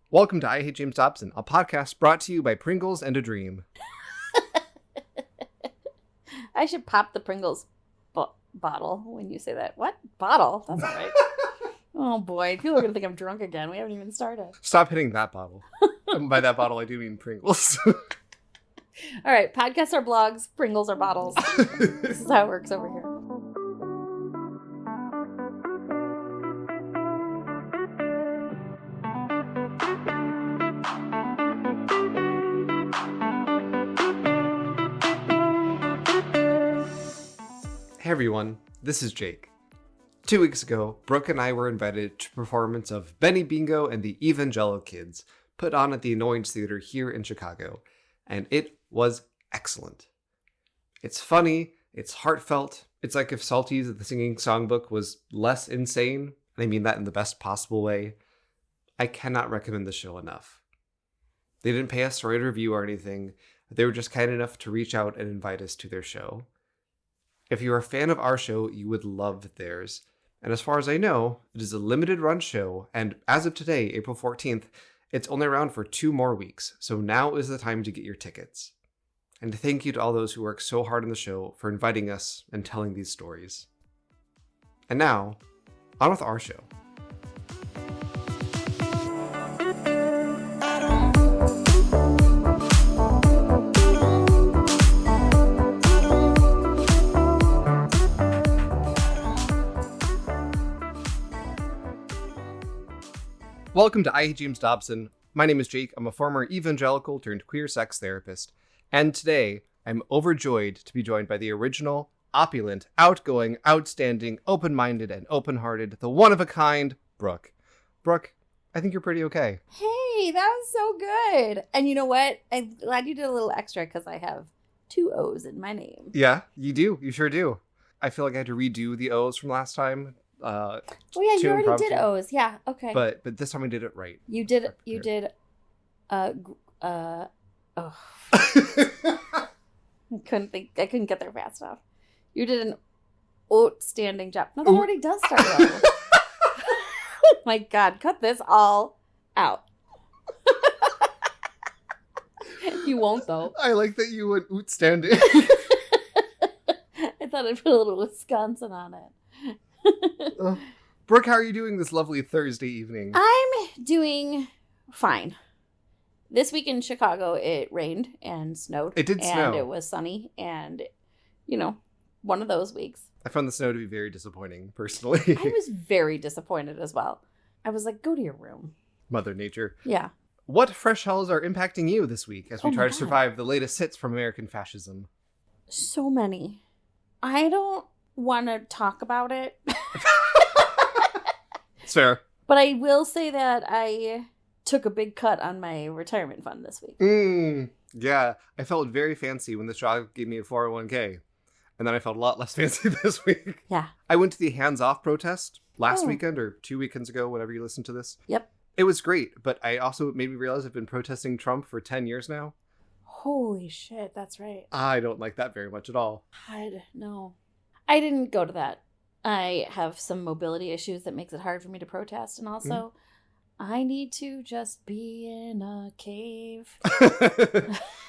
Welcome to I Hate James Dobson, a podcast brought to you by Pringles and a Dream. I should pop the Pringles bottle when you say that. What? Bottle? That's not right. Oh boy, people are going to think I'm drunk again. We haven't even started. Stop hitting that bottle. And by that bottle, I do mean Pringles. All right, podcasts are blogs, Pringles are bottles. This is how it works over here. Hey everyone, this is Jake. 2 weeks ago, Brooke and I were invited to a performance of Benny Bingo and the Evangelo Kids, put on at the Annoyance Theater here in Chicago, and it was excellent. It's funny, it's heartfelt, it's like if Salty's The Singing Songbook was less insane, and I mean that in the best possible way. I cannot recommend the show enough. They didn't pay us to write a review or anything, they were just kind enough to reach out and invite us to their show. If you're a fan of our show, you would love theirs. And as far as I know, it is a limited run show, and as of today, April 14th, it's only around for 2 more weeks, so now is the time to get your tickets. And thank you to all those who work so hard on the show for inviting us and telling these stories. And now, on with our show. Welcome to I Hate James Dobson. My name is Jake. I'm a former evangelical turned queer sex therapist. And today, I'm overjoyed to be joined by the original, opulent, outgoing, outstanding, open-minded, and open-hearted, the one-of-a-kind, Brooke. Brooke, I think you're pretty okay. Hey, that was so good. And you know what? I'm glad you did a little extra because I have 2 O's in my name. Yeah, you do. You sure do. I feel like I had to redo the O's from last time. Oh yeah, you already did O's. Yeah, okay. But this time I did it right. You did. I couldn't get there fast enough. You did an outstanding job. No, that already does start with O. Oh my God, cut this all out. You won't though. I like that you went outstanding. I thought I'd put a little Wisconsin on it. Brooke, how are you doing this lovely Thursday evening? I'm doing fine. This week in Chicago, it rained and snowed. It did snow. And it was sunny and, one of those weeks. I found the snow to be very disappointing, personally. I was very disappointed as well. I was like, go to your room. Mother Nature. Yeah. What fresh hells are impacting you this week as we try to God. survive the latest hits from American fascism? So many. I don't want to talk about it. It's fair. But I will say that I took a big cut on my retirement fund this week. Yeah, I felt very fancy when the job gave me a 401k. And then I felt a lot less fancy this week. Yeah. I went to the hands-off protest last weekend or 2 weekends ago, whenever you listen to this. Yep. It was great, but I also made me realize I've been protesting Trump for 10 years now. Holy shit, that's right. I don't like that very much at all. God, no. I didn't go to that. I have some mobility issues that makes it hard for me to protest. And also, I need to just be in a cave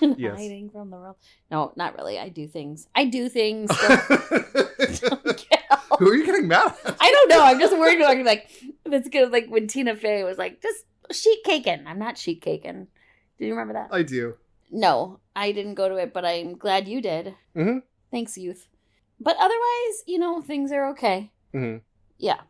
and hiding from the world. No, not really. I do things. Don't Who are you getting mad at? I don't know. I'm just worried about it's good. Like when Tina Fey was like, just sheet caking. I'm not sheet caking. Do you remember that? I do. No, I didn't go to it, but I'm glad you did. Mm-hmm. Thanks, youth. But otherwise, things are okay. Mm-hmm. Yeah.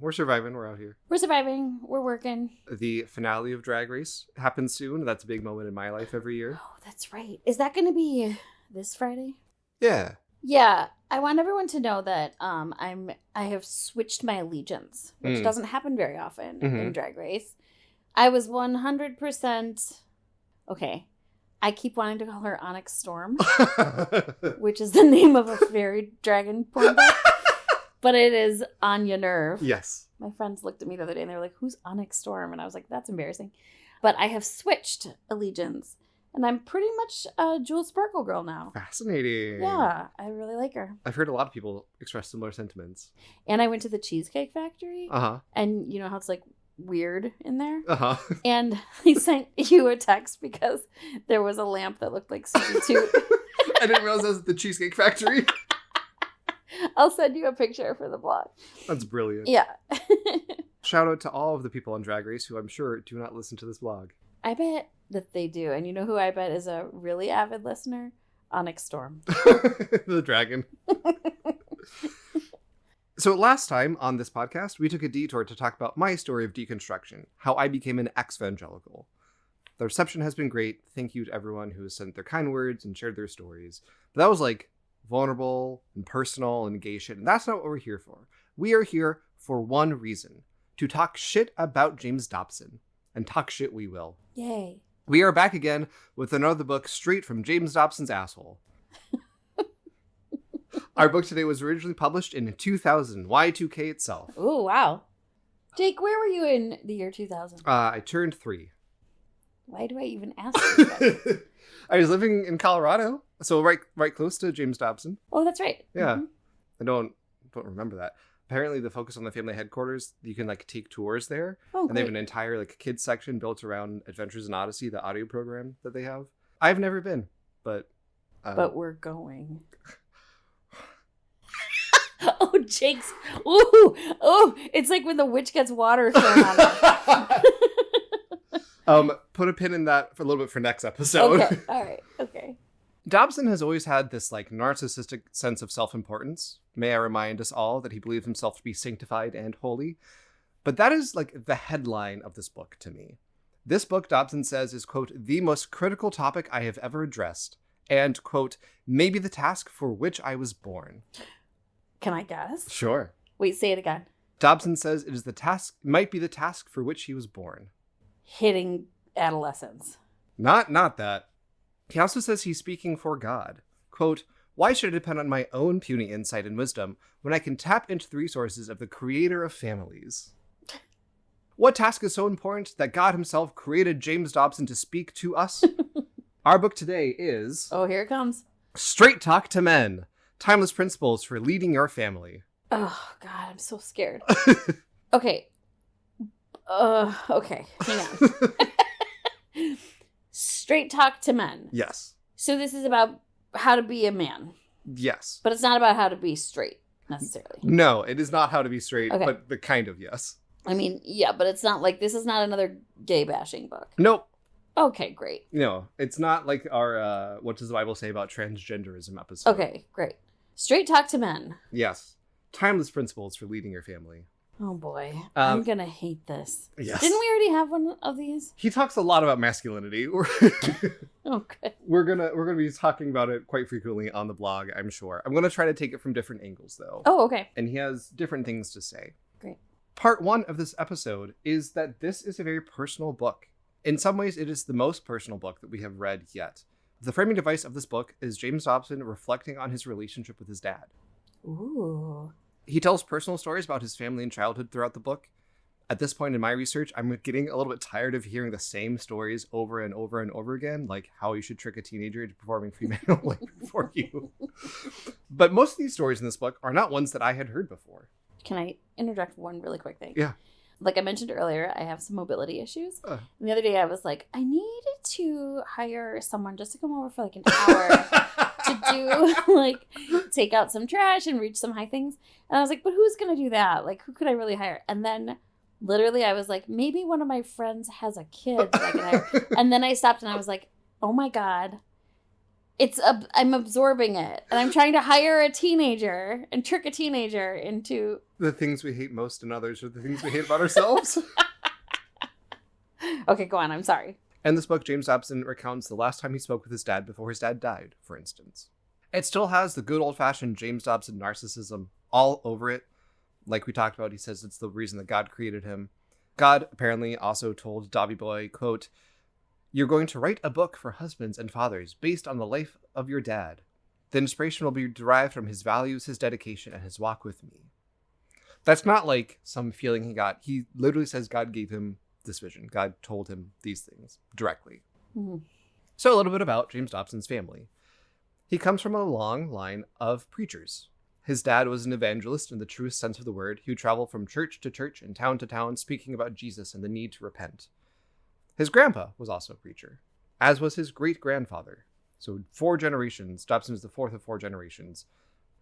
We're surviving. We're out here. We're surviving. We're working. The finale of Drag Race happens soon. That's a big moment in my life every year. Oh, that's right. Is that going to be this Friday? Yeah. Yeah. I want everyone to know that I have switched my allegiance, which doesn't happen very often in Drag Race. I was 100%... Okay. I keep wanting to call her Onyx Storm, which is the name of a fairy dragon porn book. But it is Anya Nerve. Yes. My friends looked at me the other day and they were like, who's Onyx Storm? And I was like, that's embarrassing. But I have switched allegiance. And I'm pretty much a Jewel Sparkle girl now. Fascinating. Yeah, I really like her. I've heard a lot of people express similar sentiments. And I went to the Cheesecake Factory. Uh-huh. And you know how it's like weird in there. Uh-huh. And he sent you a text because there was a lamp that looked like Susie Toot. I didn't realize that was at the Cheesecake Factory. I'll send you a picture for the blog. That's brilliant. Yeah. Shout out to all of the people on Drag Race who I'm sure do not listen to this blog. I bet that they do. And you know who I bet is a really avid listener? Onyx Storm. The dragon. So last time on this podcast, we took a detour to talk about my story of deconstruction, how I became an ex-evangelical. The reception has been great. Thank you to everyone who has sent their kind words and shared their stories. But that was like vulnerable and personal and gay shit, and that's not what we're here for. We are here for one reason: to talk shit about James Dobson. And talk shit we will. Yay. We are back again with another book straight from James Dobson's asshole. Our book today was originally published in 2000, Y2K itself. Oh, wow. Jake, where were you in the year 2000? I turned 3. Why do I even ask you that? I was living in Colorado, so right close to James Dobson. Oh, that's right. Yeah. Mm-hmm. I don't remember that. Apparently the Focus on the Family headquarters, you can like take tours there. Oh, and they have great. an entire like kids section built around Adventures in Odyssey, the audio program that they have. I've never been, but we're going. Oh, Jake's. Ooh. Oh, it's like when the witch gets water thrown on her. Put a pin in that for a little bit for next episode. Okay. All right. Okay. Dobson has always had this like narcissistic sense of self-importance. May I remind us all that he believes himself to be sanctified and holy. But that is like the headline of this book to me. This book, Dobson says, is, quote, the most critical topic I have ever addressed. And, quote, maybe the task for which I was born. Can I guess? Sure. Wait, say it again. Dobson says it is might be the task for which he was born. Hitting adolescence. Not that. He also says he's speaking for God. Quote, why should I depend on my own puny insight and wisdom when I can tap into the resources of the creator of families? What task is so important that God himself created James Dobson to speak to us? Our book today is... Oh, here it comes. Straight Talk to Men. Timeless Principles for Leading Your Family. Oh, God, I'm so scared. Okay. Okay, hang on. Straight Talk to Men. Yes. So this is about how to be a man. Yes. But it's not about how to be straight, necessarily. No, it is not how to be straight, Okay. but the kind of yes. I mean, yeah, but it's not like, this is not another gay bashing book. Nope. Okay, great. No, it's not like our, what does the Bible say about transgenderism episode. Okay, great. Straight Talk to Men. Yes. Timeless Principles for Leading Your Family. Oh boy, I'm gonna hate this. Yes. Didn't we already have one of these? He talks a lot about masculinity. Oh, good. We're gonna be talking about it quite frequently on the blog, I'm sure. I'm gonna try to take it from different angles though. Oh, okay. And he has different things to say. Great. Part 1 of this episode is that this is a very personal book. In some ways, it is the most personal book that we have read yet. The framing device of this book is James Dobson reflecting on his relationship with his dad. Ooh. He tells personal stories about his family and childhood throughout the book. At this point in my research, I'm getting a little bit tired of hearing the same stories over and over and over again, like how you should trick a teenager into performing female labor for you. But most of these stories in this book are not ones that I had heard before. Can I interject one really quick thing? Yeah. Like I mentioned earlier, I have some mobility issues. And the other day I was like, I needed to hire someone just to come over for like an hour to do, like, take out some trash and reach some high things. And I was like, but who's going to do that? Like, who could I really hire? And then literally I was like, maybe one of my friends has a kid that I can hire. And then I stopped and I was like, oh my God. I'm absorbing it. And I'm trying to hire a teenager and trick a teenager into... The things we hate most in others are the things we hate about ourselves. Okay, go on. I'm sorry. In this book, James Dobson recounts the last time he spoke with his dad before his dad died, for instance. It still has the good old-fashioned James Dobson narcissism all over it. Like we talked about, he says it's the reason that God created him. God apparently also told Dobby Boy, quote, you're going to write a book for husbands and fathers based on the life of your dad. The inspiration will be derived from his values, his dedication, and his walk with me. That's not like some feeling he got. He literally says God gave him this vision. God told him these things directly. Mm-hmm. So a little bit about James Dobson's family. He comes from a long line of preachers. His dad was an evangelist in the truest sense of the word. He would travel from church to church and town to town, speaking about Jesus and the need to repent. His grandpa was also a preacher, as was his great-grandfather. So 4 generations. Dobson is the 4th of 4 generations.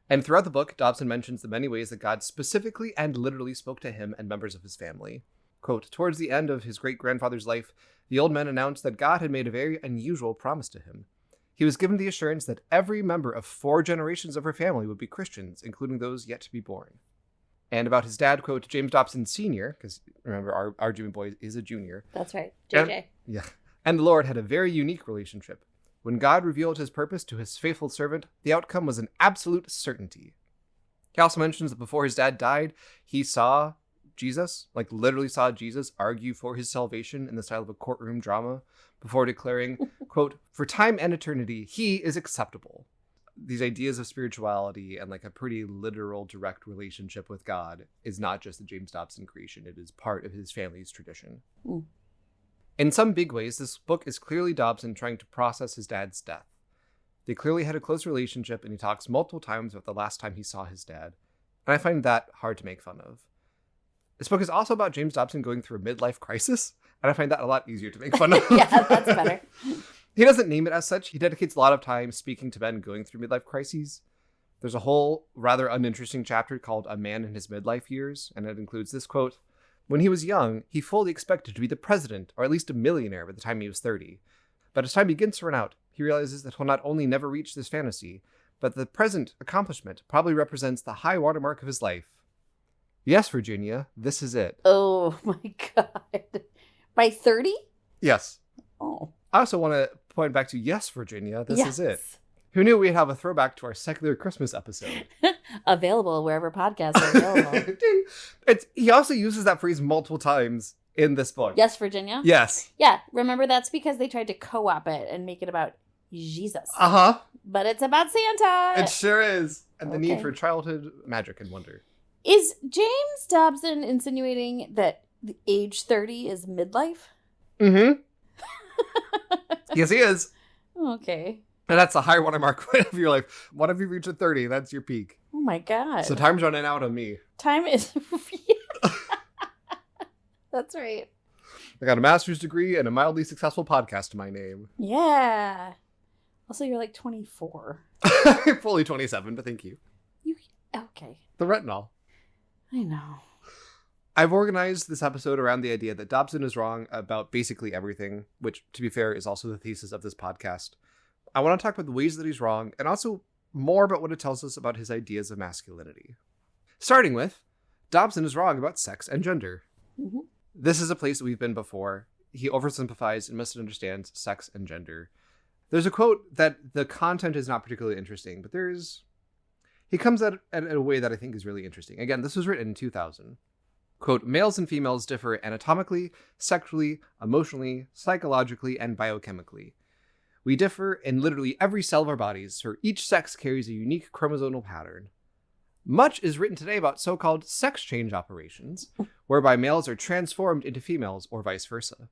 And throughout the book, Dobson mentions the many ways that God specifically and literally spoke to him and members of his family. Quote, towards the end of his great-grandfather's life, the old man announced that God had made a very unusual promise to him. He was given the assurance that every member of 4 generations of her family would be Christians, including those yet to be born. And about his dad, quote, James Dobson Sr., because remember, our Jimmy boy is a junior. That's right, JJ. And the Lord had a very unique relationship. When God revealed his purpose to his faithful servant, the outcome was an absolute certainty. He also mentions that before his dad died, he saw Jesus, like literally saw Jesus argue for his salvation in the style of a courtroom drama before declaring, quote, for time and eternity, he is acceptable. These ideas of spirituality and like a pretty literal direct relationship with God is not just the James Dobson creation. It is part of his family's tradition. Mm. In some big ways, this book is clearly Dobson trying to process his dad's death. They clearly had a close relationship, and he talks multiple times about the last time he saw his dad. And I find that hard to make fun of. This book is also about James Dobson going through a midlife crisis, and I find that a lot easier to make fun of. Yeah, that's better. He doesn't name it as such. He dedicates a lot of time speaking to men going through midlife crises. There's a whole rather uninteresting chapter called A Man in His Midlife Years, and it includes this quote, when he was young, he fully expected to be the president, or at least a millionaire by the time he was 30. But as time begins to run out, he realizes that he'll not only never reach this fantasy, but the present accomplishment probably represents the high watermark of his life. Yes, Virginia, this is it. Oh my God. By 30? Yes. Oh. I also want to point back to Yes, Virginia, this is it. Who knew we'd have a throwback to our secular Christmas episode? Available wherever podcasts are available. He also uses that phrase multiple times in this book. Yes, Virginia? Yes. Yeah, remember that's because they tried to co-op it and make it about Jesus. Uh-huh. But it's about Santa. It sure is. And the need for childhood magic and wonder. Is James Dobson insinuating that the age 30 is midlife? Mm-hmm. Yes, he is. Okay. And that's the high watermark of your life. What have you reached at 30? That's your peak. Oh my God. So time's running out on me. Time is... That's right. I got a master's degree and a mildly successful podcast to my name. Yeah. Also, you're like 24. Fully 27, but thank you. Okay. The retinol. I know. I've organized this episode around the idea that Dobson is wrong about basically everything, which, to be fair, is also the thesis of this podcast. I want to talk about the ways that he's wrong, and also more about what it tells us about his ideas of masculinity. Starting with, Dobson is wrong about sex and gender. Mm-hmm. This is a place that we've been before. He oversimplifies and misunderstands sex and gender. There's a quote that the content is not particularly interesting, but he comes at it in a way that I think is really interesting. Again, this was written in 2000. Quote, males and females differ anatomically, sexually, emotionally, psychologically, and biochemically. We differ in literally every cell of our bodies, for each sex carries a unique chromosomal pattern. Much is written today about so-called sex change operations, whereby males are transformed into females or vice versa.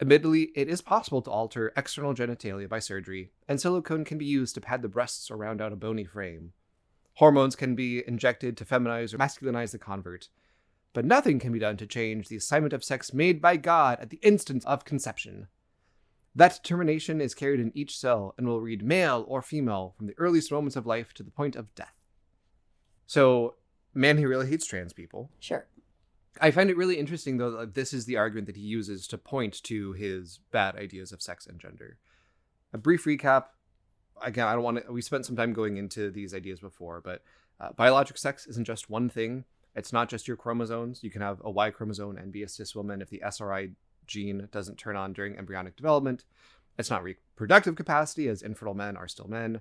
Admittedly, it is possible to alter external genitalia by surgery, and silicone can be used to pad the breasts or round out a bony frame. Hormones can be injected to feminize or masculinize the convert, but nothing can be done to change the assignment of sex made by God at the instant of conception. That determination is carried in each cell and will read male or female from the earliest moments of life to the point of death. So, man, he really hates trans people. Sure. I find it really interesting, though, that this is the argument that he uses to point to his bad ideas of sex and gender. A brief recap. Again, we spent some time going into these ideas before, but biologic sex isn't just one thing. It's not just your chromosomes. You can have a Y chromosome and be a cis woman if the SRI gene doesn't turn on during embryonic development. It's not reproductive capacity, as infertile men are still men.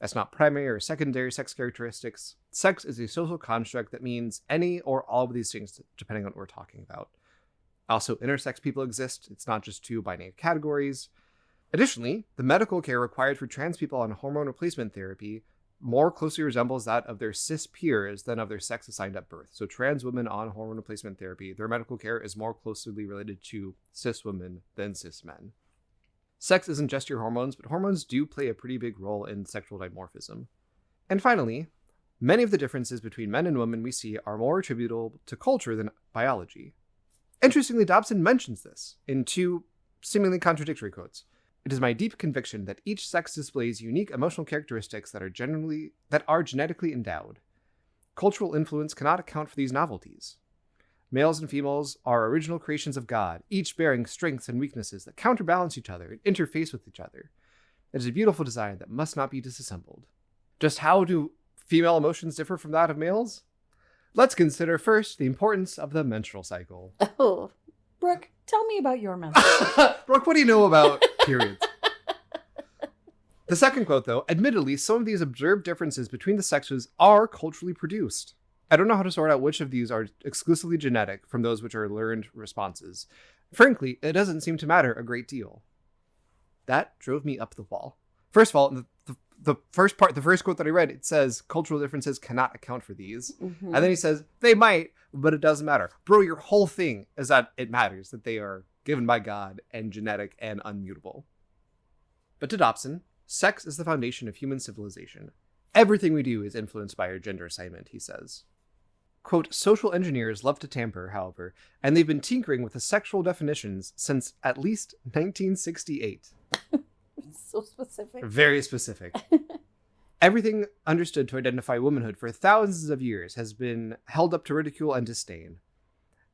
That's not primary or secondary sex characteristics. Sex is a social construct that means any or all of these things, depending on what we're talking about. Also, intersex people exist. It's not just 2 binary categories. Additionally, the medical care required for trans people on hormone replacement therapy more closely resembles that of their cis peers than of their sex assigned at birth. So trans women on hormone replacement therapy, their medical care is more closely related to cis women than cis men. Sex isn't just your hormones, but hormones do play a pretty big role in sexual dimorphism. And finally, Many of the differences between men and women we see are more attributable to culture than biology. Interestingly, Dobson mentions this in 2 seemingly contradictory quotes. It is my deep conviction that each sex displays unique emotional characteristics that are genetically endowed. Cultural influence cannot account for these novelties. Males and females are original creations of God, each bearing strengths and weaknesses that counterbalance each other and interface with each other. It is a beautiful design that must not be disassembled. Just how do female emotions differ from that of males? Let's consider first the importance of the menstrual cycle. Oh, Brooke, tell me about your menstrual. Brooke, what do you know about periods? The second quote, though, admittedly, some of these observed differences between the sexes are culturally produced. I don't know how to sort out which of these are exclusively genetic from those which are learned responses. Frankly, it doesn't seem to matter a great deal. That drove me up the wall. First of all, the first quote that I read, it says cultural differences cannot account for these. Mm-hmm. And then he says, they might, but it doesn't matter. Bro, your whole thing is that it matters, that they are given by God and genetic and unmutable. But to Dobson, sex is the foundation of human civilization. Everything we do is influenced by our gender assignment, he says. Quote, social engineers love to tamper, however, and they've been tinkering with the sexual definitions since at least 1968. So specific. Very specific. Everything understood to identify womanhood for thousands of years has been held up to ridicule and disdain.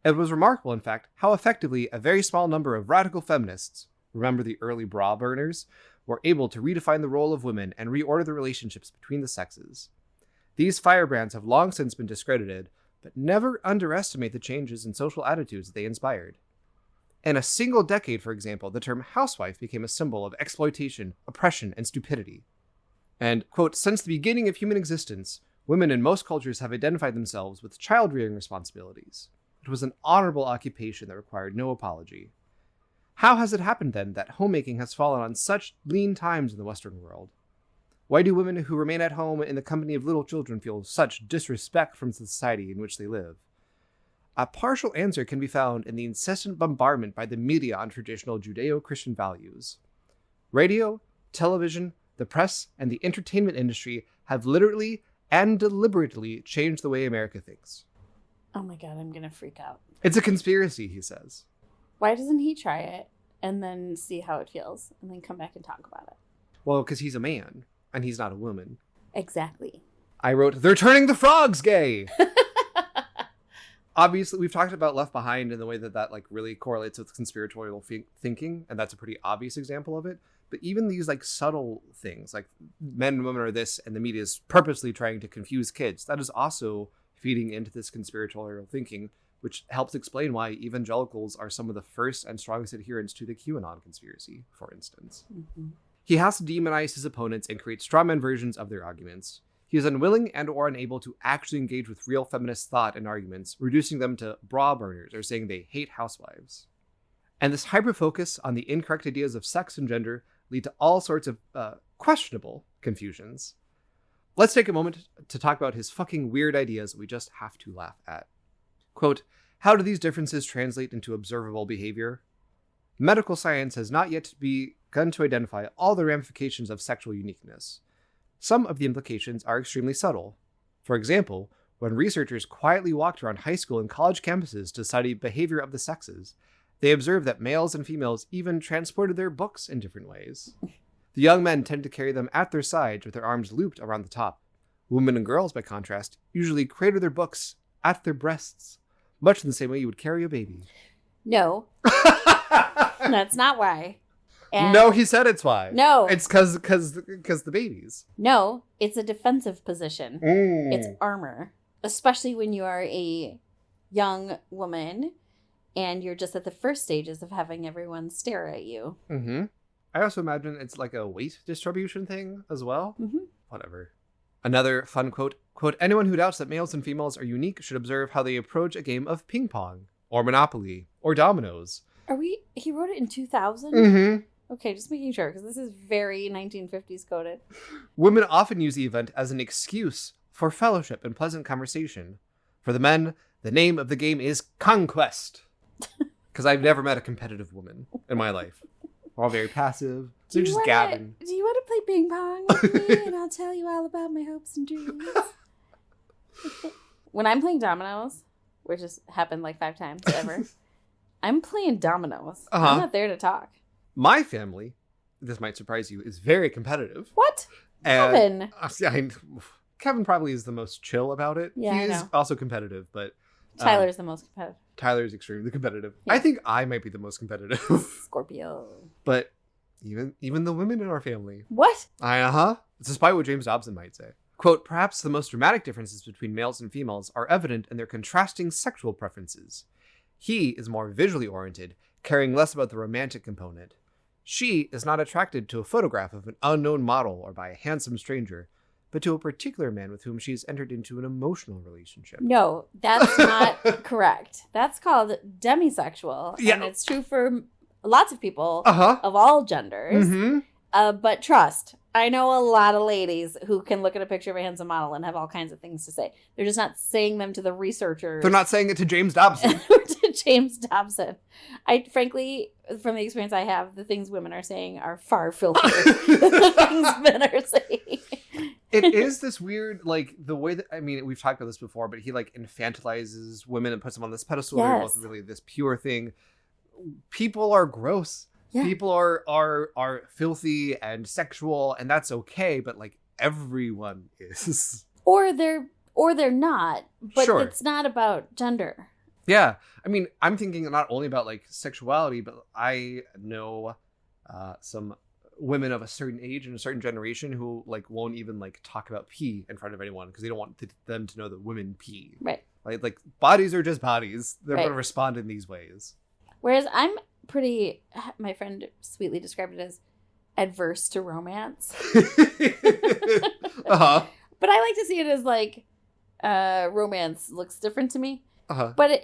It was remarkable, in fact, how effectively a very small number of radical feminists, remember the early bra burners, were able to redefine the role of women and reorder the relationships between the sexes. These firebrands have long since been discredited, but never underestimate the changes in social attitudes they inspired. In a single decade, for example, the term housewife became a symbol of exploitation, oppression, and stupidity. And, quote, since the beginning of human existence, women in most cultures have identified themselves with child-rearing responsibilities. It was an honorable occupation that required no apology. How has it happened, then, that homemaking has fallen on such lean times in the Western world? Why do women who remain at home in the company of little children feel such disrespect from the society in which they live? A partial answer can be found in the incessant bombardment by the media on traditional Judeo-Christian values. Radio, television, the press, and the entertainment industry have literally and deliberately changed the way America thinks. Oh my God, I'm going to freak out. It's a conspiracy, he says. Why doesn't he try it and then see how it feels and then come back and talk about it? Well, because he's a man and he's not a woman. Exactly. I wrote, they're turning the frogs gay! Obviously, we've talked about Left Behind in the way that like really correlates with conspiratorial thinking, and that's a pretty obvious example of it. But even these like subtle things, like men and women are this, and the media is purposely trying to confuse kids, that is also feeding into this conspiratorial thinking, which helps explain why evangelicals are some of the first and strongest adherents to the QAnon conspiracy, for instance. Mm-hmm. He has to demonize his opponents and create strawman versions of their arguments. He is unwilling and or unable to actually engage with real feminist thought and arguments, reducing them to bra burners or saying they hate housewives. And this hyper-focus on the incorrect ideas of sex and gender lead to all sorts of questionable confusions. Let's take a moment to talk about his fucking weird ideas we just have to laugh at. Quote, how do these differences translate into observable behavior? Medical science has not yet begun to identify all the ramifications of sexual uniqueness. Some of the implications are extremely subtle. For example, when researchers quietly walked around high school and college campuses to study behavior of the sexes, they observed that males and females even transported their books in different ways. The young men tend to carry them at their sides with their arms looped around the top. Women and girls, by contrast, usually cradle their books at their breasts, much in the same way you would carry a baby. No. That's not why. And no, he said it's why. No. It's because the babies. No, it's a defensive position. It's armor. Especially when you are a young woman and you're just at the first stages of having everyone stare at you. Mm-hmm. I also imagine it's like a weight distribution thing as well. Mm-hmm. Whatever. Another fun quote, anyone who doubts that males and females are unique should observe how they approach a game of ping pong or Monopoly or dominoes. He wrote it in 2000? Mm-hmm. Okay, just making sure, because this is very 1950s coded. Women often use the event as an excuse for fellowship and pleasant conversation. For the men, the name of the game is Conquest. Because I've never met a competitive woman in my life. We're all very passive. They're just gabbing. Do you want to play ping pong with me? And I'll tell you all about my hopes and dreams. When I'm playing dominoes, which has happened like 5 times ever, I'm playing dominoes. I'm not there to talk. My family, this might surprise you, is very competitive. What? Kevin. Kevin probably is the most chill about it. Yeah, he is also competitive, but Tyler's the most competitive. Tyler's extremely competitive. Yeah. I think I might be the most competitive. Scorpio. But even the women in our family. What? Despite what James Dobson might say. Quote, perhaps the most dramatic differences between males and females are evident in their contrasting sexual preferences. He is more visually oriented, caring less about the romantic component. She is not attracted to a photograph of an unknown model or by a handsome stranger, but to a particular man with whom she has entered into an emotional relationship. No, that's not correct. That's called demisexual. Yeah. And it's true for lots of people of all genders. Mm-hmm. But trust, I know a lot of ladies who can look at a picture of a handsome model and have all kinds of things to say. They're just not saying them to the researchers. They're not saying it to James Dobson. To James Dobson. I frankly, from the experience I have, the things women are saying are far filthier than the things men are saying. It is this weird, like, the way that, I mean, we've talked about this before, but he, like, infantilizes women and puts them on this pedestal. They're both really this pure thing. People are gross. Yeah. People are filthy and sexual, and that's okay, but, like, everyone is. Or they're not, but it's not about gender. Yeah. I mean, I'm thinking not only about, like, sexuality, but I know some women of a certain age and a certain generation who, like, won't even, like, talk about pee in front of anyone because they don't want them to know that women pee. Right. Like bodies are just bodies. They're going to respond in these ways. Whereas my friend sweetly described it as adverse to romance. But I like to see it as, like, romance looks different to me. But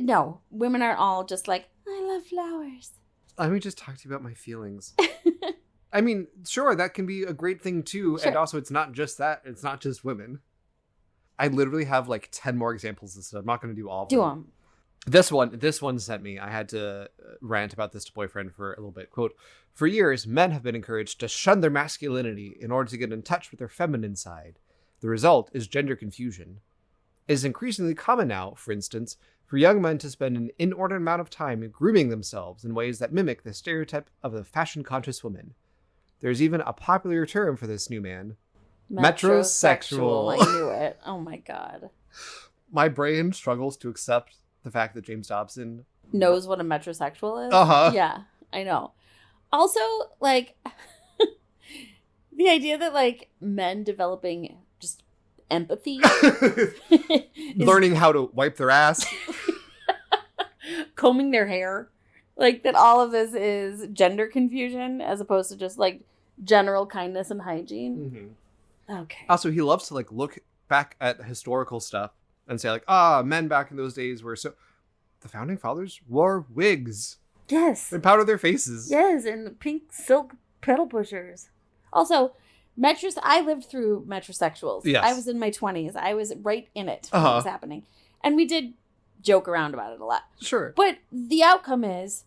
no, women are all just like, I love flowers. Let me just talk to you about my feelings. I mean, sure, that can be a great thing too. Sure. And also, it's not just that. It's not just women. I literally have like 10 more examples of this. I'm not going to do all of them. Do them. This one sent me. I had to rant about this to boyfriend for a little bit. Quote, for years, men have been encouraged to shun their masculinity in order to get in touch with their feminine side. The result is gender confusion. It is increasingly common now, for instance, for young men to spend an inordinate amount of time grooming themselves in ways that mimic the stereotype of the fashion-conscious woman. There's even a popular term for this new man. Metrosexual. I knew it. Oh my god. My brain struggles to accept the fact that James Dobson knows what a metrosexual is. Yeah, I know. Also, like, the idea that, like, men developing just empathy, learning how to wipe their ass, combing their hair, like, that all of this is gender confusion as opposed to just, like, general kindness and hygiene. Okay. Also, he loves to, like, look back at historical stuff and say, like, men back in those days were so... The founding fathers wore wigs. Yes. And powdered their faces. Yes, and pink silk pedal pushers. Also, I lived through metrosexuals. Yes. I was in my 20s. I was right in it when it was happening. And we did joke around about it a lot. Sure. But the outcome is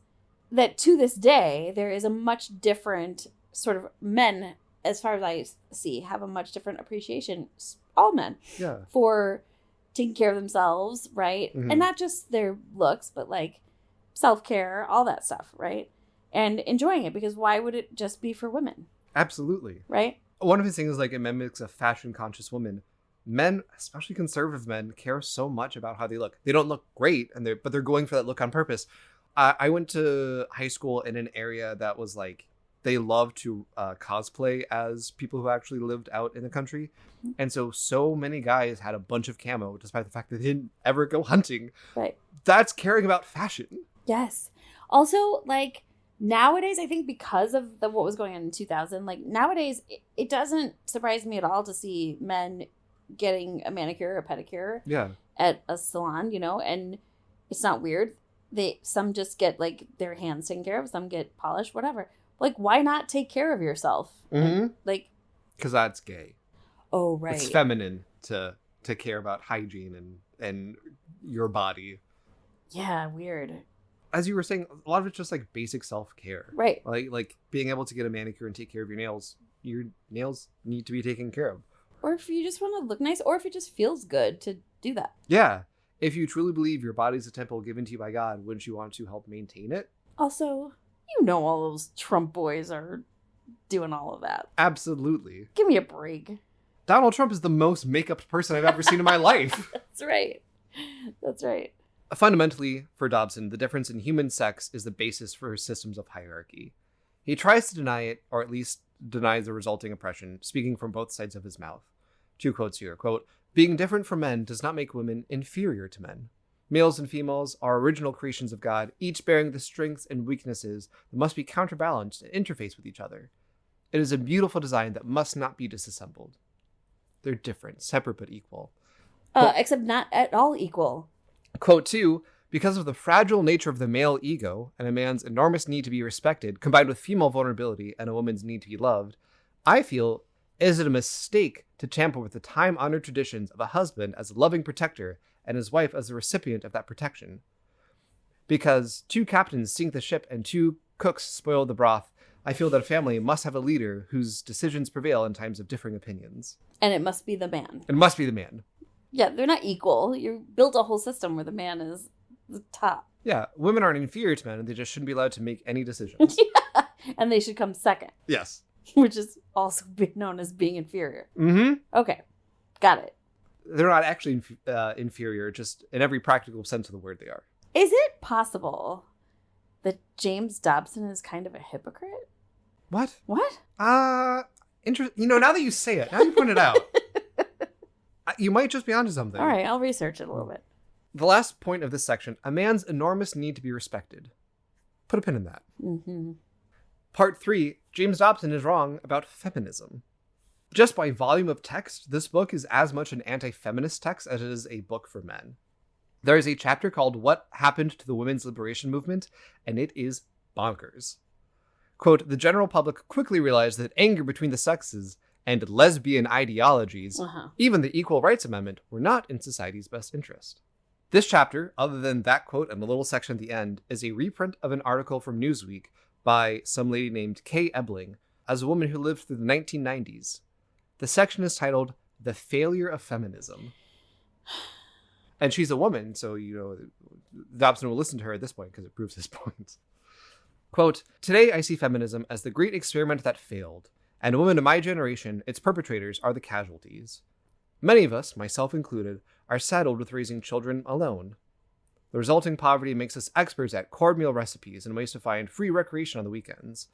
that to this day, there is a much different sort of men, as far as I see, have a much different appreciation, all men, for taking care of themselves, right? Mm-hmm. And not just their looks, but, like, self-care, all that stuff, right? And enjoying it, because why would it just be for women? Absolutely. Right? One of his things is, like, it mimics a fashion-conscious woman. Men, especially conservative men, care so much about how they look. They don't look great, but they're going for that look on purpose. I went to high school in an area that was, like, they love to cosplay as people who actually lived out in the country. And so many guys had a bunch of camo, despite the fact that they didn't ever go hunting. Right. That's caring about fashion. Yes. Also, like, nowadays, I think because of what was going on in 2000, like, nowadays, it doesn't surprise me at all to see men getting a manicure or a pedicure at a salon, you know, and it's not weird. Some just get, like, their hands taken care of, some get polished, whatever. Like, why not take care of yourself? Mm-hmm. Like, because that's gay. Oh, right. It's feminine to care about hygiene and your body. Yeah, weird. As you were saying, a lot of it's just, like, basic self-care. Right. Like being able to get a manicure and take care of your nails. Your nails need to be taken care of. Or if you just want to look nice, or if it just feels good to do that. Yeah. If you truly believe your body's a temple given to you by God, wouldn't you want to help maintain it? Also, all those Trump boys are doing all of that. Absolutely. Give me a break. Donald Trump is the most make-up person I've ever seen in my life. That's right. That's right. Fundamentally, for Dobson, the difference in human sex is the basis for his systems of hierarchy. He tries to deny it, or at least denies the resulting oppression, speaking from both sides of his mouth. 2 quotes here. Quote, "Being different from men does not make women inferior to men. Males and females are original creations of God, each bearing the strengths and weaknesses that must be counterbalanced and interface with each other. It is a beautiful design that must not be disassembled. They're different, separate but equal." Except not at all equal. Quote 2, "Because of the fragile nature of the male ego and a man's enormous need to be respected, combined with female vulnerability and a woman's need to be loved, I feel is it a mistake to tamper with the time-honored traditions of a husband as a loving protector and his wife as the recipient of that protection. Because 2 captains sink the ship and 2 cooks spoil the broth, I feel that a family must have a leader whose decisions prevail in times of differing opinions." And it must be the man. It must be the man. Yeah, they're not equal. You built a whole system where the man is the top. Yeah, women aren't inferior to men, and they just shouldn't be allowed to make any decisions. Yeah, and they should come second. Yes. Which is also known as being inferior. Mm-hmm. Okay, got it. They're not actually inferior, just in every practical sense of the word they are. Is it possible that James Dobson is kind of a hypocrite? What? What? Now that you say it, now you point it out, you might just be onto something. All right, I'll research it a little bit. The last point of this section, a man's enormous need to be respected. Put a pin in that. Mm-hmm. Part 3, James Dobson is wrong about feminism. Just by volume of text, this book is as much an anti-feminist text as it is a book for men. There is a chapter called What Happened to the Women's Liberation Movement, and it is bonkers. Quote, "The general public quickly realized that anger between the sexes and lesbian ideologies, even the Equal Rights Amendment, were not in society's best interest." This chapter, other than that quote and the little section at the end, is a reprint of an article from Newsweek by some lady named Kay Ebling, as a woman who lived through the 1990s. The section is titled "The Failure of Feminism." And she's a woman, so, Dobson will listen to her at this point because it proves his point. Quote, "Today I see feminism as the great experiment that failed, and women of my generation, its perpetrators, are the casualties. Many of us, myself included, are saddled with raising children alone. The resulting poverty makes us experts at cornmeal recipes and ways to find free recreation on the weekends.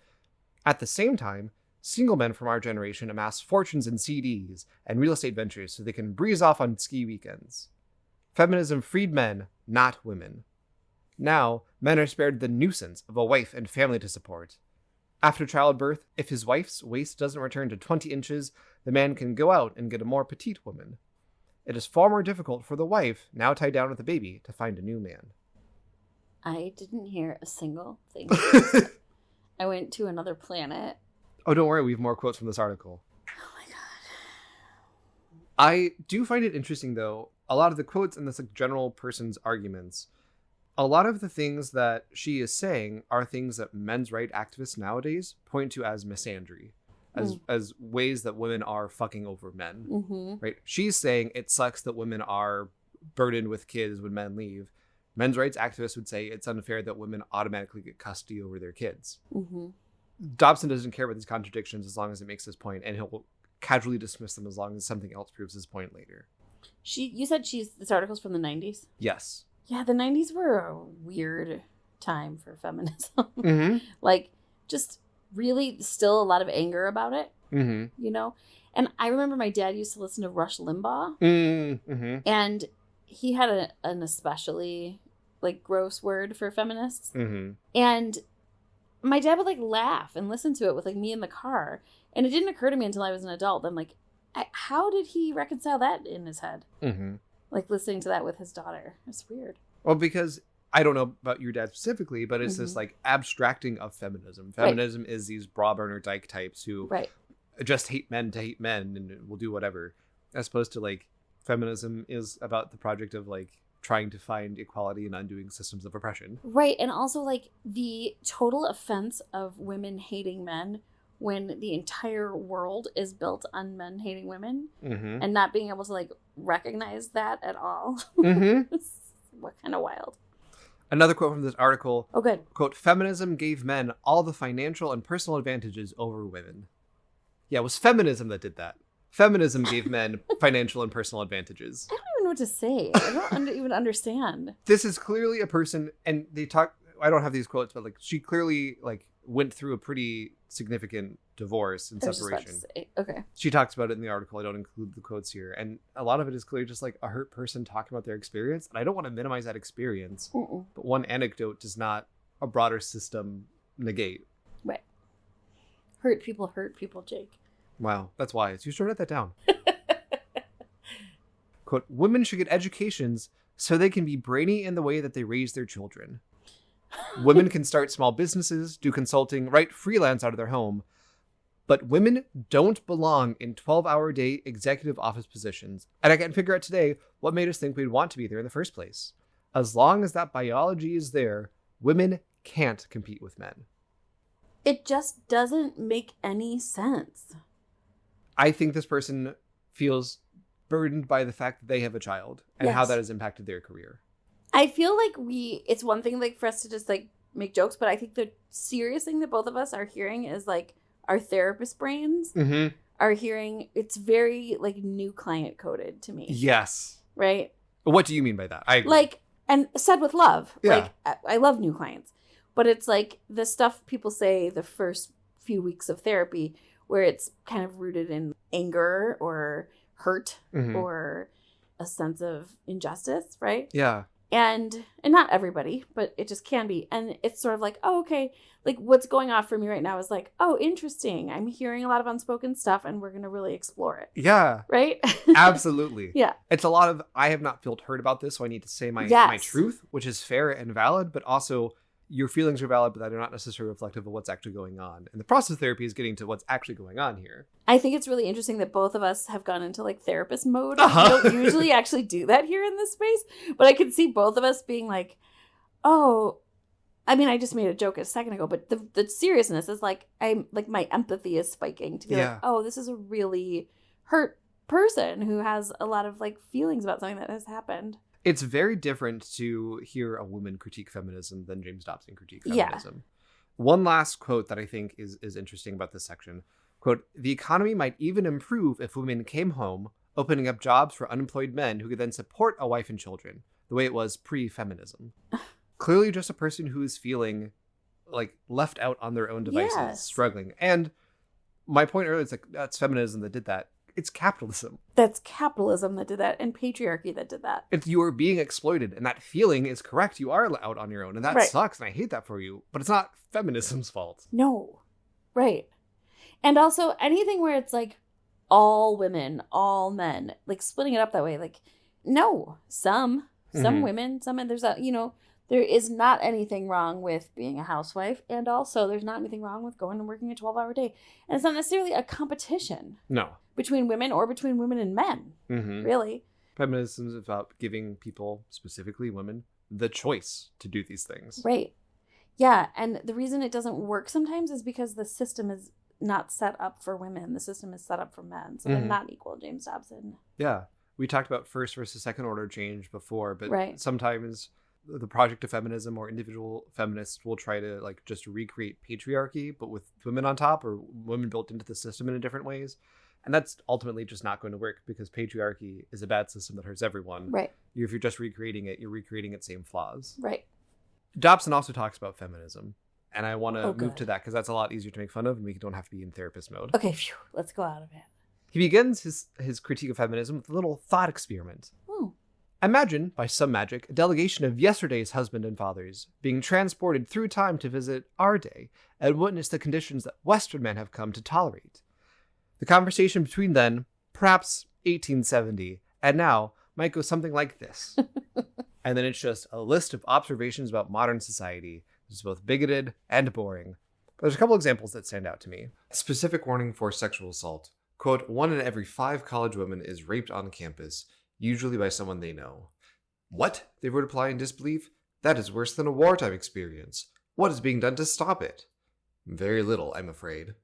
At the same time, single men from our generation amass fortunes in CDs and real estate ventures so they can breeze off on ski weekends. Feminism freed men, not women. Now, men are spared the nuisance of a wife and family to support. After childbirth, if his wife's waist doesn't return to 20 inches, the man can go out and get a more petite woman. It is far more difficult for the wife, now tied down with a baby, to find a new man." I didn't hear a single thing. I went to another planet. Oh, don't worry, we have more quotes from this article. Oh my god. I do find it interesting, though, a lot of the quotes in this general person's arguments, a lot of the things that she is saying are things that men's rights activists nowadays point to as misandry, as ways that women are fucking over men. Mm-hmm. Right? She's saying it sucks that women are burdened with kids when men leave. Men's rights activists would say it's unfair that women automatically get custody over their kids. Mm-hmm. Dobson doesn't care about these contradictions as long as it makes his point, and he'll casually dismiss them as long as something else proves his point later. You said this article's from the 90s? Yes. Yeah, the 90s were a weird time for feminism. Mm-hmm. Like, just really still a lot of anger about it, mm-hmm. And I remember my dad used to listen to Rush Limbaugh, mm-hmm. and he had an especially, gross word for feminists. Mm-hmm. And my dad would, laugh and listen to it with, me in the car. And it didn't occur to me until I was an adult. I'm like, how did he reconcile that in his head? Mm-hmm. Listening to that with his daughter. It's weird. Well, because I don't know about your dad specifically, but it's this abstracting of feminism. Feminism is these bra burner dyke types who just hate men to hate men and will do whatever, as opposed to feminism is about the project of trying to find equality and undoing systems of oppression. Right. And also the total offense of women hating men when the entire world is built on men hating women Mm-hmm. and not being able to like recognize that at all. Mm-hmm. What kind of wild. Another quote from this article. Oh, good. Quote, feminism gave men all the financial and personal advantages over women. Yeah, it was feminism that did that. Feminism gave men financial and personal advantages. I don't even know what to say. I don't even understand. This is clearly a person, and they talk, I don't have these quotes, but like she clearly like went through a pretty significant divorce and I was just about to separation. say. Okay. She talks about it in the article. I don't include the quotes here. And a lot of it is clearly just like a hurt person talking about their experience. And I don't want to minimize that experience. Mm-mm. But one anecdote does not a broader system negate. Right. Hurt people, Jake. Wow, that's wise. You should write that down. Quote, women should get educations so they can be brainy in the way that they raise their children. Women can start small businesses, do consulting, write freelance out of their home. But women don't belong in 12-hour-a-day executive office positions. And I can't figure out today what made us think we'd want to be there in the first place. As long as that biology is there, women can't compete with men. It just doesn't make any sense. I think this person feels burdened by the fact that they have a child and how Yes. that has impacted their career. I feel like it's one thing like for us to just like make jokes, but I think the serious thing that both of us are hearing is like our therapist brains Mm-hmm. are hearing. It's very like new client coded to me. Yes. Right? What do you mean by that? I agree. Like, and said with love. Yeah. Like, I love new clients, but it's like the stuff people say the first few weeks of therapy where it's kind of rooted in anger or hurt Mhm. or a sense of injustice, right? Yeah. And not everybody, but it just can be. And it's sort of like, oh, okay, like what's going on for me right now is like, oh, interesting. I'm hearing a lot of unspoken stuff and we're going to really explore it. Yeah. Right? Absolutely. Yeah. It's a lot of, I have not felt hurt about this, so I need to say my Yes. truth, which is fair and valid, but also your feelings are valid, but that are not necessarily reflective of what's actually going on. And the process of therapy is getting to what's actually going on here. I think it's really interesting that both of us have gone into like therapist mode. Uh-huh. We don't usually actually do that here in this space, but I can see both of us being like, oh, I mean, I just made a joke a second ago, but the seriousness is like, I'm like, my empathy is spiking to be Yeah. like, oh, this is a really hurt person who has a lot of like feelings about something that has happened. It's very different to hear a woman critique feminism than James Dobson critique Yeah. feminism. One last quote that I think is interesting about this section. Quote, the economy might even improve if women came home, opening up jobs for unemployed men who could then support a wife and children, the way it was pre-feminism. Clearly just a person who is feeling like left out on their own devices, Yes. struggling. And my point earlier is like, that's feminism that did that. It's capitalism. That's capitalism that did that and patriarchy that did that. It's you are being exploited, and that feeling is correct. You are out on your own, and that Right. sucks, and I hate that for you. But it's not feminism's fault. No. Right. And also anything where it's like all women, all men, like splitting it up that way, like no, some Mhm. women, some men, there's a, there is not anything wrong with being a housewife, and also there's not anything wrong with going and working a 12-hour day. And it's not necessarily a competition No. between women or between women and men, Mm-hmm. really. Feminism is about giving people, specifically women, the choice to do these things. Right. Yeah, and the reason it doesn't work sometimes is because the system is not set up for women. The system is set up for men. So they're Mhm. not equal, James Dobson. Yeah. We talked about first versus second order change before, but Right. sometimes the project of feminism or individual feminists will try to like just recreate patriarchy, but with women on top or women built into the system in different ways. And that's ultimately just not going to work because patriarchy is a bad system that hurts everyone. Right, If you're just recreating it, you're recreating its same flaws. right. Dobson also talks about feminism, and I want to Oh, move good. to that because that's a lot easier to make fun of, and we don't have to be in therapist mode. Okay, phew, let's go out of it. He begins his critique of feminism with a little thought experiment. Oh, Imagine, by some magic, a delegation of yesterday's husband and fathers being transported through time to visit our day and witness the conditions that Western men have come to tolerate. The conversation between then, perhaps 1870, and now might go something like this. And then it's just a list of observations about modern society. It's both bigoted and boring. But there's a couple examples that stand out to me. Specific warning for sexual assault. Quote, 1 in every 5 college women is raped on campus, usually by someone they know. What? They would reply in disbelief. That is worse than a wartime experience. What is being done to stop it? Very little, I'm afraid.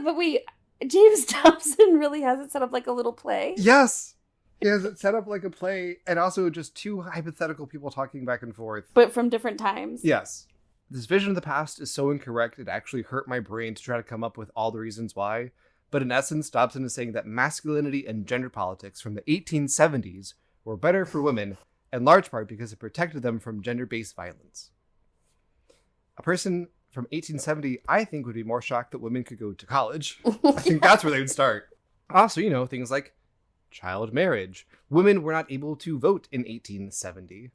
But James Dobson really has it set up like a little play. Yes. He has it set up like a play, and also just two hypothetical people talking back and forth. But from different times. Yes. This vision of the past is so incorrect, it actually hurt my brain to try to come up with all the reasons why. But in essence, Dobson is saying that masculinity and gender politics from the 1870s were better for women, in large part because it protected them from gender-based violence. A person from 1870, I think, would be more shocked that women could go to college. I think that's where they would start. Also, things like child marriage. Women were not able to vote in 1870.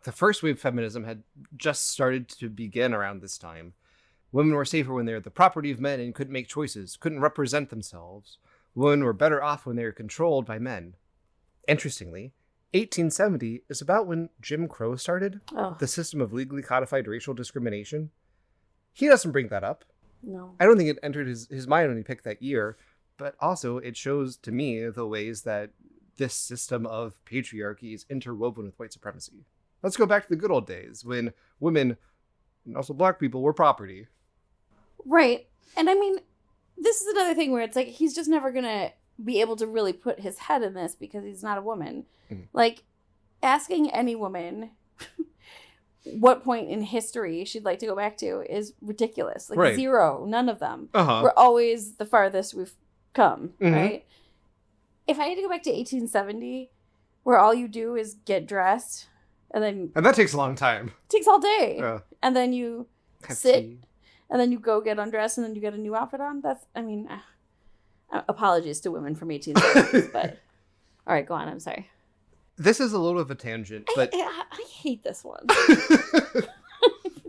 The first wave of feminism had just started to begin around this time. Women were safer when they were the property of men and couldn't make choices, couldn't represent themselves. Women were better off when they were controlled by men. Interestingly, 1870 is about when Jim Crow started, the system of legally codified racial discrimination. He doesn't bring that up. No. I don't think it entered his mind when he picked that year, but also it shows to me the ways that this system of patriarchy is interwoven with white supremacy. Let's go back to the good old days when women, and also black people, were property. Right. And I mean, this is another thing where it's like, he's just never going to be able to really put his head in this because he's not a woman. Mm-hmm. Like, asking any woman what point in history she'd like to go back to is ridiculous. Like, right. Zero. None of them. We're always the farthest we've come, right? If I had to go back to 1870, where all you do is get dressed, and that takes a long time. It takes all day. Yeah. And then you sit, and then you go get undressed, and then you get a new outfit on. Apologies to women from 1870s, but all right, go on. I'm sorry. This is a little of a tangent, but I hate this one.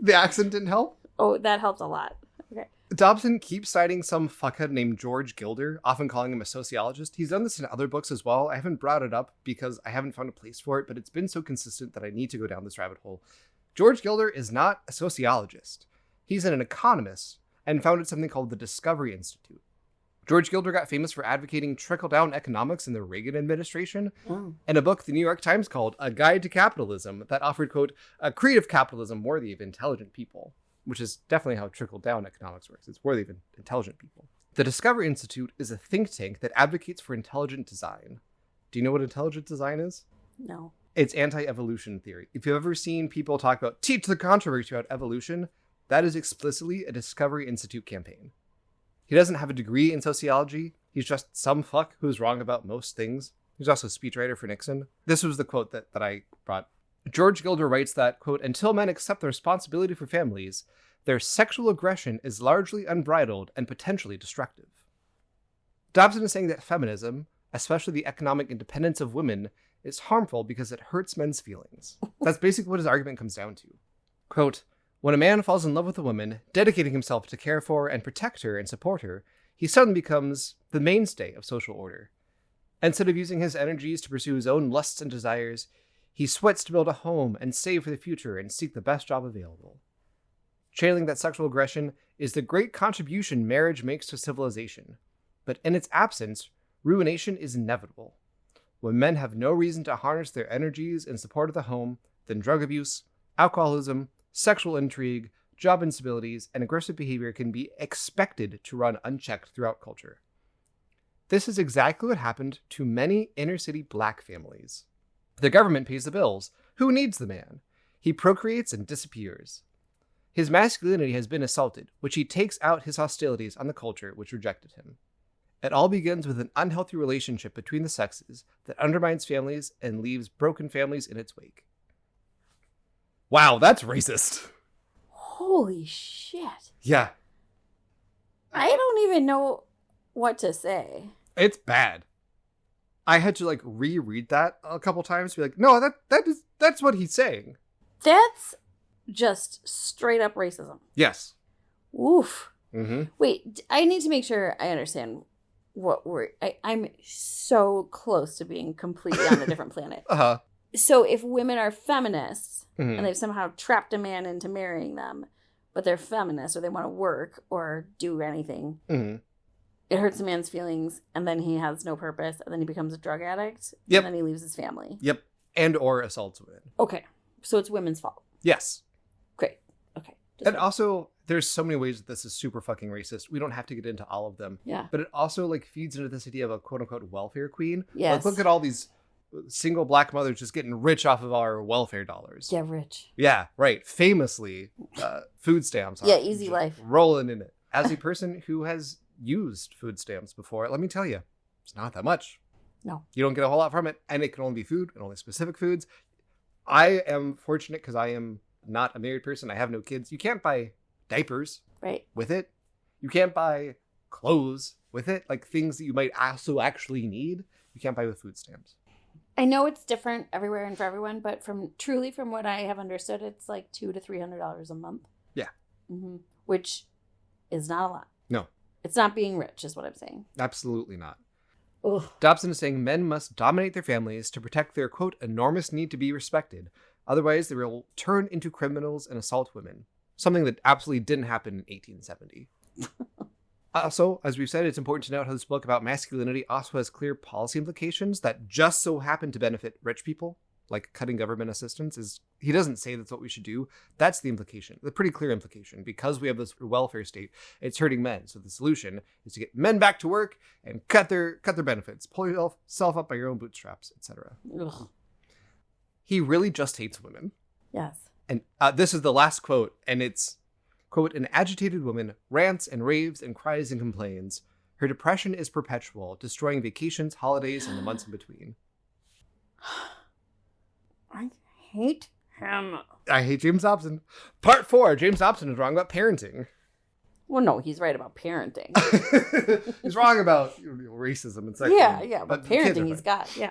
The accent didn't help? Oh, that helped a lot. Okay. Dobson keeps citing some fuckhead named George Gilder, often calling him a sociologist. He's done this in other books as well. I haven't brought it up because I haven't found a place for it, but it's been so consistent that I need to go down this rabbit hole. George Gilder is not a sociologist. He's an economist and founded something called the Discovery Institute. George Gilder got famous for advocating trickle-down economics in the Reagan administration, and a book the New York Times called A Guide to Capitalism that offered, quote, a creative capitalism worthy of intelligent people, which is definitely how trickle-down economics works. It's worthy of intelligent people. The Discovery Institute is a think tank that advocates for intelligent design. Do you know what intelligent design is? No. It's anti-evolution theory. If you've ever seen people talk about teach the controversy about evolution, that is explicitly a Discovery Institute campaign. He doesn't have a degree in sociology. He's just some fuck who's wrong about most things. He's also a speechwriter for Nixon. This was the quote that I brought. George Gilder writes that, quote, until men accept the responsibility for families, their sexual aggression is largely unbridled and potentially destructive. Dobson is saying that feminism, especially the economic independence of women, is harmful because it hurts men's feelings. That's basically what his argument comes down to. Quote, when a man falls in love with a woman, dedicating himself to care for and protect her and support her, he suddenly becomes the mainstay of social order. Instead of using his energies to pursue his own lusts and desires, he sweats to build a home and save for the future and seek the best job available. Channeling that sexual aggression is the great contribution marriage makes to civilization, but in its absence, ruination is inevitable. When men have no reason to harness their energies in support of the home, then drug abuse, alcoholism, sexual intrigue, job instabilities, and aggressive behavior can be expected to run unchecked throughout culture. This is exactly what happened to many inner-city black families. The government pays the bills. Who needs the man? He procreates and disappears. His masculinity has been assaulted, which he takes out his hostilities on the culture which rejected him. It all begins with an unhealthy relationship between the sexes that undermines families and leaves broken families in its wake. Wow, that's racist. Holy shit. Yeah. I don't even know what to say. It's bad. I had to reread that a couple times to be like, no, that's what he's saying. That's just straight up racism. Yes. Oof. Mm-hmm. Wait, I need to make sure I understand what I'm so close to being completely on a different planet. Uh-huh. So if women are feminists, mm-hmm. and they've somehow trapped a man into marrying them, but they're feminists or they want to work or do anything, mm-hmm. it hurts a man's feelings, and then he has no purpose, and then he becomes a drug addict, yep. and then he leaves his family. Yep. And or assaults women. Okay. So it's women's fault. Yes. Great. Okay. And also, there's so many ways that this is super fucking racist. We don't have to get into all of them. Yeah. But it also like feeds into this idea of a quote unquote welfare queen. Yes. Like, look at all these single black mothers just getting rich off of our welfare dollars. Get rich. Yeah, right. Famously, food stamps. Yeah, easy life. Rolling in it. As a person who has used food stamps before, let me tell you, it's not that much. No. You don't get a whole lot from it, and it can only be food and only specific foods. I am fortunate because I am not a married person. I have no kids. You can't buy diapers with it. You can't buy clothes with it, like things that you might also actually need. You can't buy with food stamps. I know it's different everywhere and for everyone, but from what I have understood, it's like $200 to $300 a month. Yeah. Mm-hmm. Which is not a lot. No. It's not being rich, is what I'm saying. Absolutely not. Ugh. Dobson is saying men must dominate their families to protect their, quote, enormous need to be respected. Otherwise, they will turn into criminals and assault women. Something that absolutely didn't happen in 1870. Also, as we've said, it's important to note how this book about masculinity also has clear policy implications that just so happen to benefit rich people, like cutting government assistance. He doesn't say that's what we should do. That's the implication, the pretty clear implication. Because we have this welfare state, it's hurting men. So the solution is to get men back to work and cut their benefits, pull yourself up by your own bootstraps, etc. He really just hates women. Yes. And this is the last quote, and it's, quote, an agitated woman rants and raves and cries and complains. Her depression is perpetual, destroying vacations, holidays, and the months in between. I hate him. I hate James Dobson. Part 4, James Dobson is wrong about parenting. Well, no, he's right about parenting. He's wrong about racism and sexism. Yeah, but parenting he's got, yeah.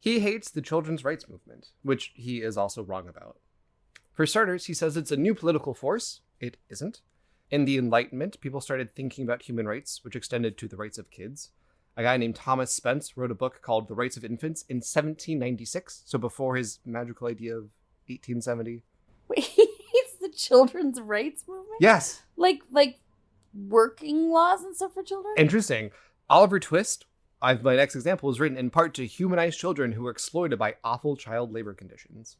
He hates the children's rights movement, which he is also wrong about. For starters, he says it's a new political force. It isn't. In the Enlightenment, people started thinking about human rights, which extended to the rights of kids. A guy named Thomas Spence wrote a book called The Rights of Infants in 1796, so before his magical idea of 1870. Wait, he hates the children's rights movement? Yes. Like working laws and stuff for children? Interesting. Oliver Twist, my next example, is written in part to humanize children who were exploited by awful child labor conditions.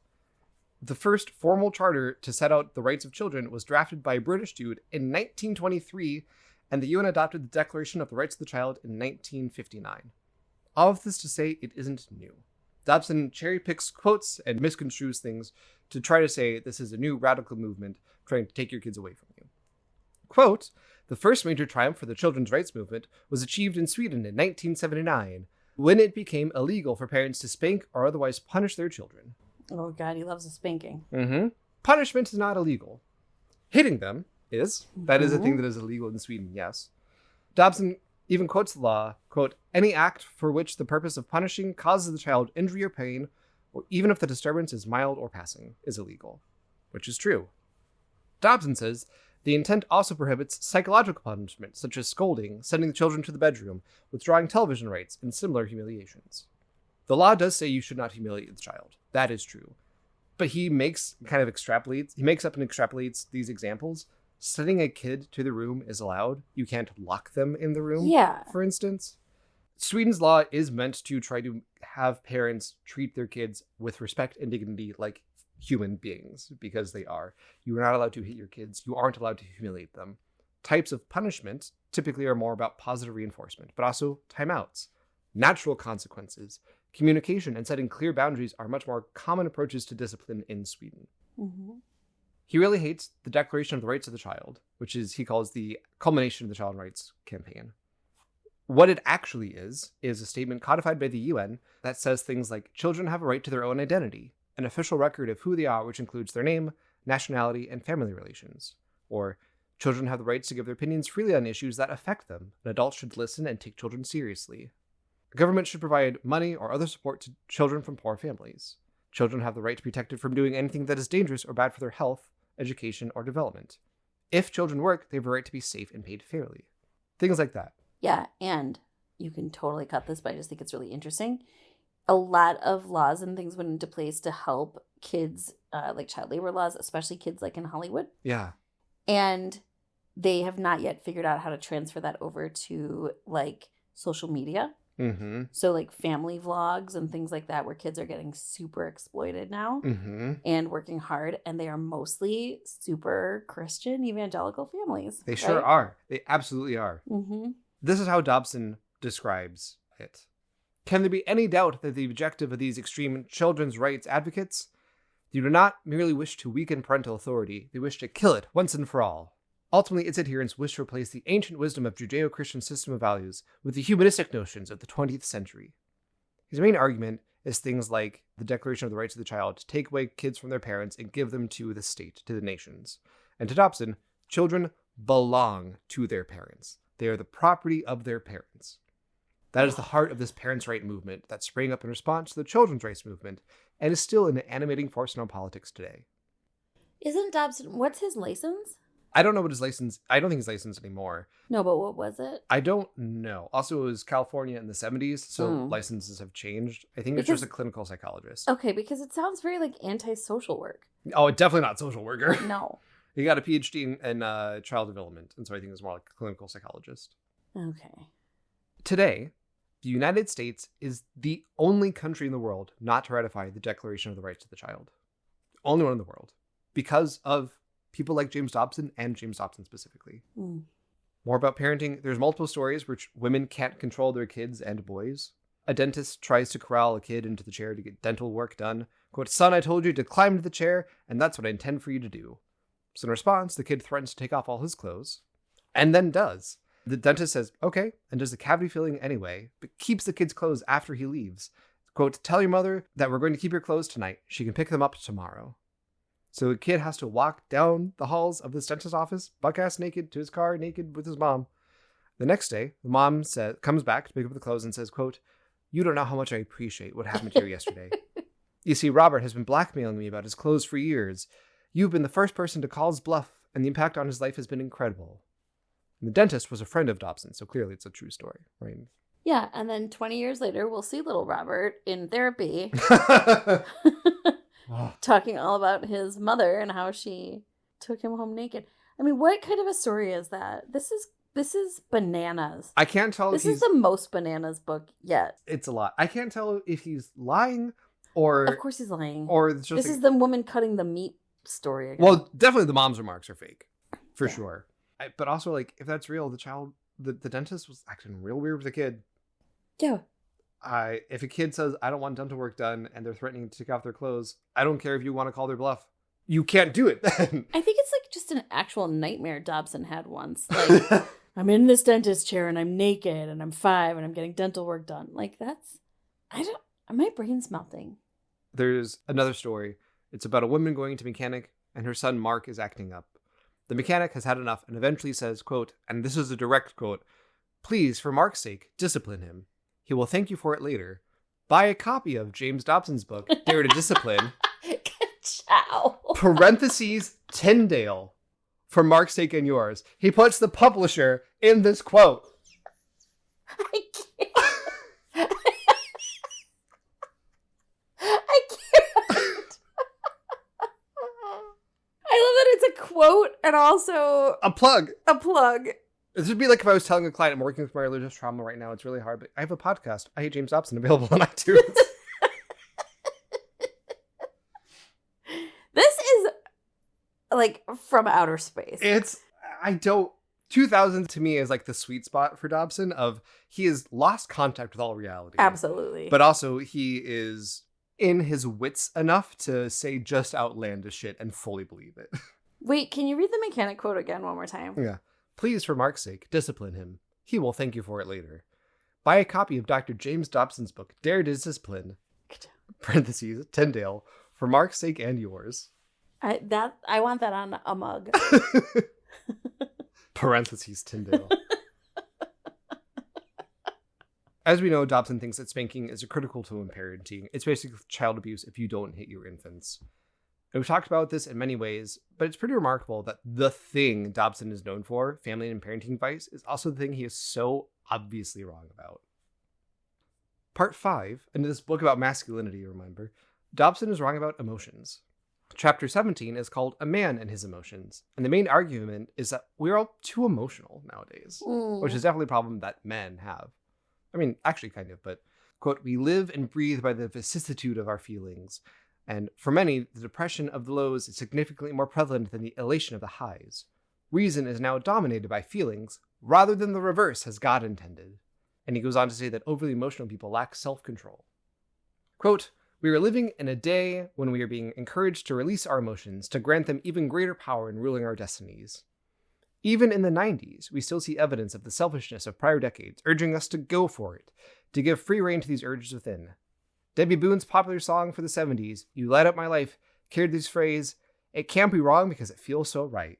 The first formal charter to set out the rights of children was drafted by a British dude in 1923, and the UN adopted the Declaration of the Rights of the Child in 1959. All of this to say it isn't new. Dobson cherry picks quotes and misconstrues things to try to say this is a new radical movement trying to take your kids away from you. Quote, the first major triumph for the children's rights movement was achieved in Sweden in 1979, when it became illegal for parents to spank or otherwise punish their children. Oh, God, he loves a spanking. Mm-hmm. Punishment is not illegal. Hitting them is. That is a thing that is illegal in Sweden, yes. Dobson even quotes the law, quote, any act for which the purpose of punishing causes the child injury or pain, or even if the disturbance is mild or passing, is illegal. Which is true. Dobson says the intent also prohibits psychological punishment, such as scolding, sending the children to the bedroom, withdrawing television rights, and similar humiliations. The law does say you should not humiliate the child. That is true. But he makes up and extrapolates these examples. Sending a kid to the room is allowed. You can't lock them in the room, for instance. Sweden's law is meant to try to have parents treat their kids with respect and dignity like human beings, because they are. You are not allowed to hit your kids. You aren't allowed to humiliate them. Types of punishment typically are more about positive reinforcement, but also timeouts, natural consequences. Communication and setting clear boundaries are much more common approaches to discipline in Sweden. Mm-hmm. He really hates the Declaration of the Rights of the Child, which he calls the culmination of the child rights campaign. What it actually is a statement codified by the UN that says things like children have a right to their own identity, an official record of who they are, which includes their name, nationality, and family relations. Or children have the rights to give their opinions freely on issues that affect them, and adults should listen and take children seriously. The government should provide money or other support to children from poor families. Children have the right to be protected from doing anything that is dangerous or bad for their health, education, or development. If children work, they have a right to be safe and paid fairly. Things like that. Yeah, and you can totally cut this, but I just think it's really interesting. A lot of laws and things went into place to help kids, like child labor laws, especially kids like in Hollywood. Yeah. And they have not yet figured out how to transfer that over to like social media. Mm-hmm. So like family vlogs and things like that where kids are getting super exploited now and working hard. And they are mostly super Christian evangelical families. They sure are. They absolutely are. Mm-hmm. This is how Dobson describes it. Can there be any doubt that the objective of these extreme children's rights advocates? They do not merely wish to weaken parental authority, they wish to kill it once and for all. Ultimately, its adherents wish to replace the ancient wisdom of Judeo-Christian system of values with the humanistic notions of the 20th century. His main argument is things like the Declaration of the Rights of the Child to take away kids from their parents and give them to the state, to the nations. And to Dobson, children belong to their parents. They are the property of their parents. That is the heart of this parents' right movement that sprang up in response to the children's rights movement and is still an animating force in our politics today. Isn't Dobson, what's his license? I don't know what his license, I don't think his license anymore. No, but what was it? I don't know. Also, it was California in the 70s, so licenses have changed. I think it's just a clinical psychologist. Okay, because it sounds very like anti-social work. Oh, definitely not social worker. No. He got a PhD in child development, and so I think it's more like a clinical psychologist. Okay. Today, the United States is the only country in the world not to ratify the Declaration of the Rights of the Child. Only one in the world. Because of people like James Dobson and James Dobson specifically. More about parenting. There's multiple stories where women can't control their kids and boys. A dentist tries to corral a kid into the chair to get dental work done. Quote, "Son, I told you to climb to the chair, and that's what I intend for you to do." So in response, the kid threatens to take off all his clothes, and then does. The dentist says, okay, and does the cavity filling anyway, but keeps the kid's clothes after he leaves. Quote, "Tell your mother that we're going to keep your clothes tonight. She can pick them up tomorrow." So the kid has to walk down the halls of this dentist's office, buck-ass naked, to his car, naked with his mom. The next day, the mom comes back to pick up the clothes and says, quote, "You don't know how much I appreciate what happened to you yesterday. You see, Robert has been blackmailing me about his clothes for years. You've been the first person to call his bluff, and the impact on his life has been incredible." And the dentist was a friend of Dobson, so clearly it's a true story, right? Yeah, and then 20 years later, we'll see little Robert in therapy. Talking all about his mother and how she took him home naked. I mean, what kind of a story is that? This is bananas. I can't tell this is the most bananas book yet. It's a lot. I can't tell if he's lying or... Of course he's lying. Or it's just this is the woman cutting the meat story again. Well, definitely the mom's remarks are fake. For sure. But also, like, if that's real, the dentist was acting real weird with the kid. Yeah. If a kid says, "I don't want dental work done," and they're threatening to take off their clothes, I don't care if you want to call their bluff. You can't do it then. I think it's like just an actual nightmare Dobson had once. Like, I'm in this dentist chair and I'm naked and I'm 5 and I'm getting dental work done. Like, my brain's melting. There's another story. It's about a woman going to mechanic and her son Mark is acting up. The mechanic has had enough and eventually says, quote, and this is a direct quote, "Please, for Mark's sake, discipline him. He will thank you for it later. Buy a copy of James Dobson's book, Dare to Discipline." Ciao. Parentheses, Tyndale. "For Mark's sake and yours." He puts the publisher in this quote. I can't. I can't. I love that it's a quote and also a plug. This would be like if I was telling a client I'm working with my religious trauma right now. It's really hard, but I have a podcast. I Hate James Dobson, available on iTunes. This is like from outer space. 2000 to me is like the sweet spot for Dobson of he has lost contact with all reality. Absolutely. But also he is in his wits enough to say just outlandish shit and fully believe it. Wait, can you read the mechanic quote again one more time? Yeah. "Please, for Mark's sake, discipline him. He will thank you for it later. Buy a copy of Dr. James Dobson's book, Dare to Discipline, parentheses, Tyndale, for Mark's sake and yours." I want that on a mug. Parentheses, Tyndale. As we know, Dobson thinks that spanking is a critical tool in parenting. It's basically child abuse if you don't hit your infants. And we've talked about this in many ways, but it's pretty remarkable that the thing Dobson is known for, family and parenting advice, is also the thing he is so obviously wrong about. Part 5, in this book about masculinity, remember, Dobson is wrong about emotions. Chapter 17 is called A Man and His Emotions, and the main argument is that we're all too emotional nowadays, which is definitely a problem that men have. I mean, actually kind of, but, quote, we live and breathe by the vicissitude of our feelings. And for many, the depression of the lows is significantly more prevalent than the elation of the highs. Reason is now dominated by feelings, rather than the reverse as God intended. And he goes on to say that overly emotional people lack self-control. Quote, we are living in a day when we are being encouraged to release our emotions, to grant them even greater power in ruling our destinies. Even in the 90s, we still see evidence of the selfishness of prior decades, urging us to go for it, to give free rein to these urges within. Debbie Boone's popular song for the 70s, You Light Up My Life, carried this phrase, it can't be wrong because it feels so right.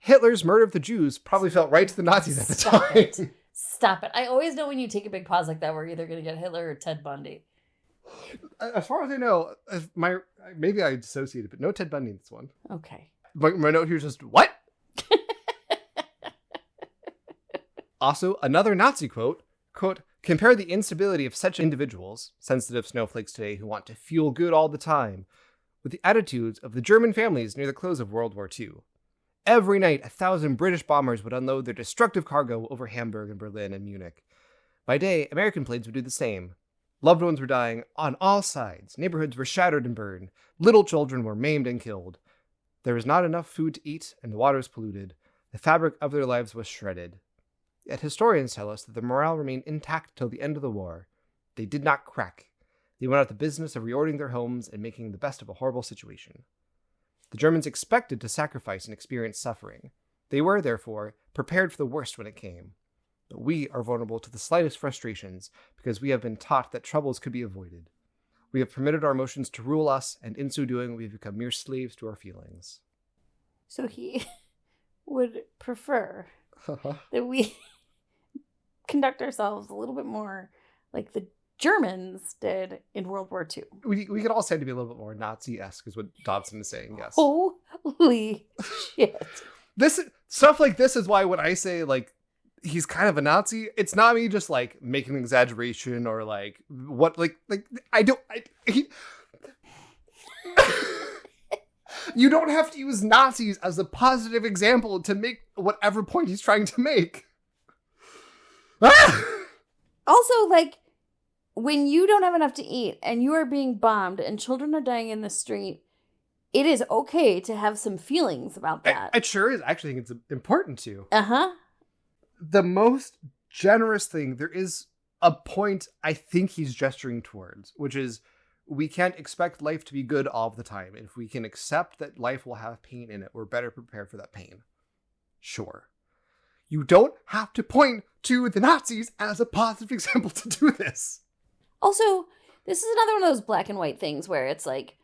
Hitler's murder of the Jews probably felt right to the Nazis at the time. Stop it. I always know when you take a big pause like that, we're either going to get Hitler or Ted Bundy. As far as I know, maybe I dissociated, but no Ted Bundy in this one. Okay. My note here is just, what? Also, another Nazi quote, compare the instability of such individuals, sensitive snowflakes today who want to feel good all the time, with the attitudes of the German families near the close of World War II. Every night, 1,000 British bombers would unload their destructive cargo over Hamburg and Berlin and Munich. By day, American planes would do the same. Loved ones were dying on all sides. Neighborhoods were shattered and burned. Little children were maimed and killed. There was not enough food to eat, and the water was polluted. The fabric of their lives was shredded. Yet historians tell us that the morale remained intact till the end of the war. They did not crack. They went out the business of reordering their homes and making the best of a horrible situation. The Germans expected to sacrifice and experience suffering. They were, therefore, prepared for the worst when it came. But we are vulnerable to the slightest frustrations because we have been taught that troubles could be avoided. We have permitted our emotions to rule us, and in so doing, we have become mere slaves to our feelings. So he would prefer that we conduct ourselves a little bit more like the Germans did in World War II. We could all say to be a little bit more Nazi-esque is what Dobson is saying, yes. Holy shit. This stuff like this is why when I say, like, he's kind of a Nazi, it's not me just, like, making an exaggeration or, like, what, you don't have to use Nazis as a positive example to make whatever point he's trying to make. Also, like, when you don't have enough to eat and you are being bombed and children are dying in the street, it is okay to have some feelings about that. It sure is. I actually think it's important to. Uh-huh. The most generous thing, there is a point I think he's gesturing towards, which is we can't expect life to be good all the time. If we can accept that life will have pain in it, we're better prepared for that pain. Sure. You don't have to point to the Nazis as a positive example to do this. Also, this is another one of those black and white things where it's like,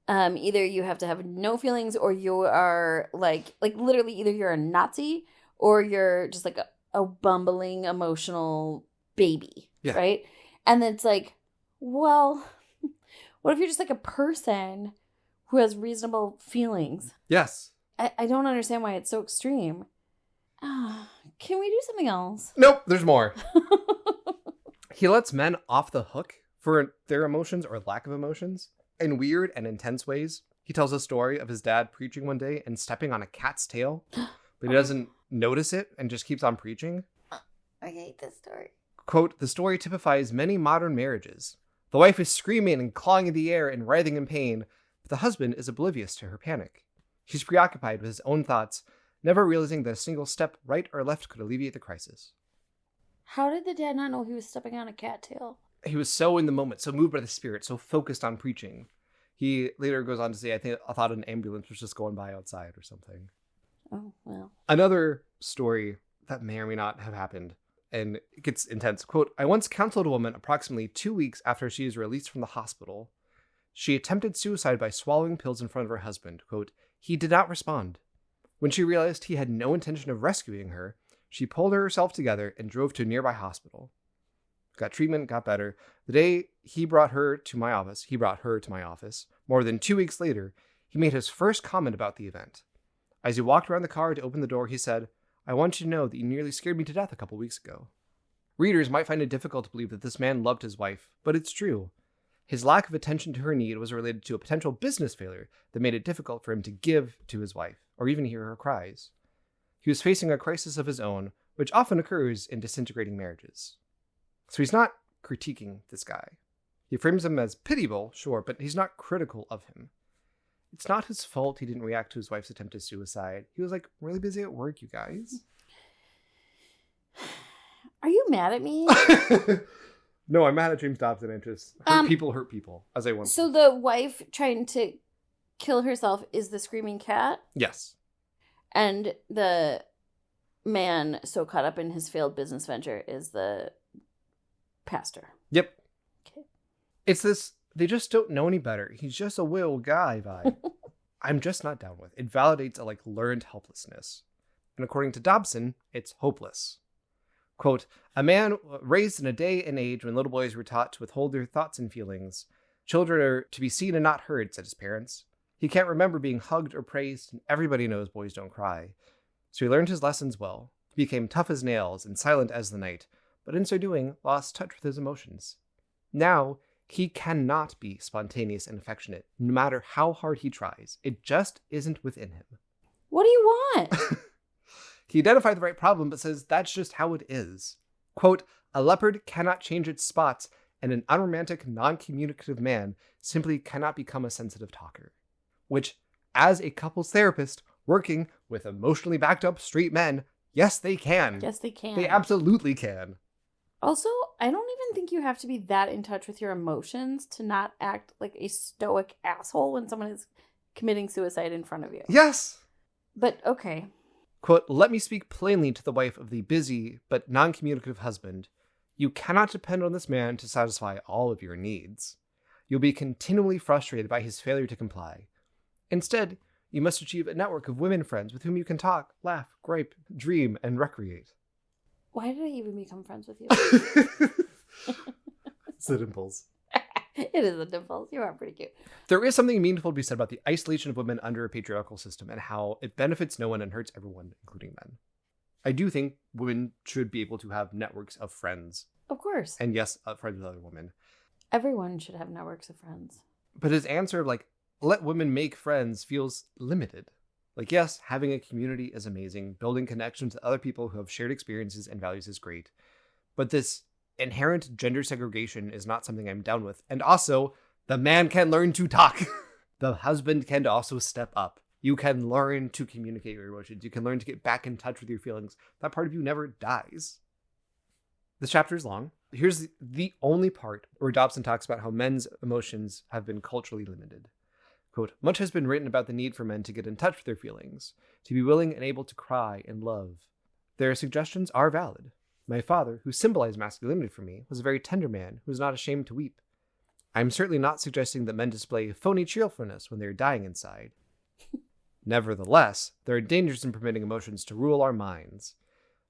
either you have to have no feelings or you are like literally either you're a Nazi or you're just like a bumbling emotional baby, yeah. Right? And then it's like, well, what if you're just like a person who has reasonable feelings? Yes. I don't understand why it's so extreme. Can we do something else? Nope, there's more. He lets men off the hook for their emotions or lack of emotions in weird and intense ways. He tells a story of his dad preaching one day and stepping on a cat's tail, but he doesn't notice it and just keeps on preaching. I hate this story. Quote, the story typifies many modern marriages. The wife is screaming and clawing in the air and writhing in pain, but the husband is oblivious to her panic. He's preoccupied with his own thoughts, never realizing that a single step right or left could alleviate the crisis. How did the dad not know he was stepping on a cattail? He was so in the moment, so moved by the spirit, so focused on preaching. He later goes on to say, I thought an ambulance was just going by outside or something. Oh, well. Another story that may or may not have happened, and it gets intense. Quote, I once counseled a woman approximately 2 weeks after she was released from the hospital. She attempted suicide by swallowing pills in front of her husband. Quote, he did not respond. When she realized he had no intention of rescuing her, she pulled herself together and drove to a nearby hospital. Got treatment, got better. The day he brought her to my office, more than 2 weeks later, he made his first comment about the event. As he walked around the car to open the door, he said, I want you to know that you nearly scared me to death a couple weeks ago. Readers might find it difficult to believe that this man loved his wife, but it's true. His lack of attention to her need was related to a potential business failure that made it difficult for him to give to his wife, or even hear her cries. He was facing a crisis of his own, which often occurs in disintegrating marriages. So he's not critiquing this guy. He frames him as pitiable, sure, but he's not critical of him. It's not his fault he didn't react to his wife's attempted suicide. He was, like, really busy at work, you guys. Are you mad at me? No, I'm mad at James Dobson and just hurt people, as I once. So the wife trying to kill herself is the screaming cat? Yes. And the man so caught up in his failed business venture is the pastor. Yep. Okay. It's this, they just don't know any better. He's just a will guy vibe. I'm just not down with. It validates a, like, learned helplessness. And according to Dobson, it's hopeless. Quote, a man raised in a day and age when little boys were taught to withhold their thoughts and feelings. Children are to be seen and not heard, said his parents. He can't remember being hugged or praised, and everybody knows boys don't cry. So he learned his lessons well. He became tough as nails and silent as the night, but in so doing, lost touch with his emotions. Now, he cannot be spontaneous and affectionate, no matter how hard he tries. It just isn't within him. What do you want? He identified the right problem, but says that's just how it is. Quote, a leopard cannot change its spots, and an unromantic, non-communicative man simply cannot become a sensitive talker. Which, as a couples therapist working with emotionally backed up straight men, yes, they can. Yes, they can. They absolutely can. Also, I don't even think you have to be that in touch with your emotions to not act like a stoic asshole when someone is committing suicide in front of you. Yes. But, okay. Quote, let me speak plainly to the wife of the busy but non-communicative husband. You cannot depend on this man to satisfy all of your needs. You'll be continually frustrated by his failure to comply. Instead, you must achieve a network of women friends with whom you can talk, laugh, gripe, dream, and recreate. Why did I even become friends with you? It's the dimples. It is the dimples. You are pretty cute. There is something meaningful to be said about the isolation of women under a patriarchal system and how it benefits no one and hurts everyone, including men. I do think women should be able to have networks of friends. Of course. And yes, friends with other women. Everyone should have networks of friends. But his answer of, like, let women make friends feels limited. Like, yes, having a community is amazing. Building connections with other people who have shared experiences and values is great. But this inherent gender segregation is not something I'm down with. And also, the man can learn to talk. The husband can also step up. You can learn to communicate your emotions. You can learn to get back in touch with your feelings. That part of you never dies. This chapter is long. Here's the only part where Dobson talks about how men's emotions have been culturally limited. Quote, much has been written about the need for men to get in touch with their feelings, to be willing and able to cry and love. Their suggestions are valid. My father, who symbolized masculinity for me, was a very tender man who was not ashamed to weep. I am certainly not suggesting that men display phony cheerfulness when they are dying inside. Nevertheless, there are dangers in permitting emotions to rule our minds.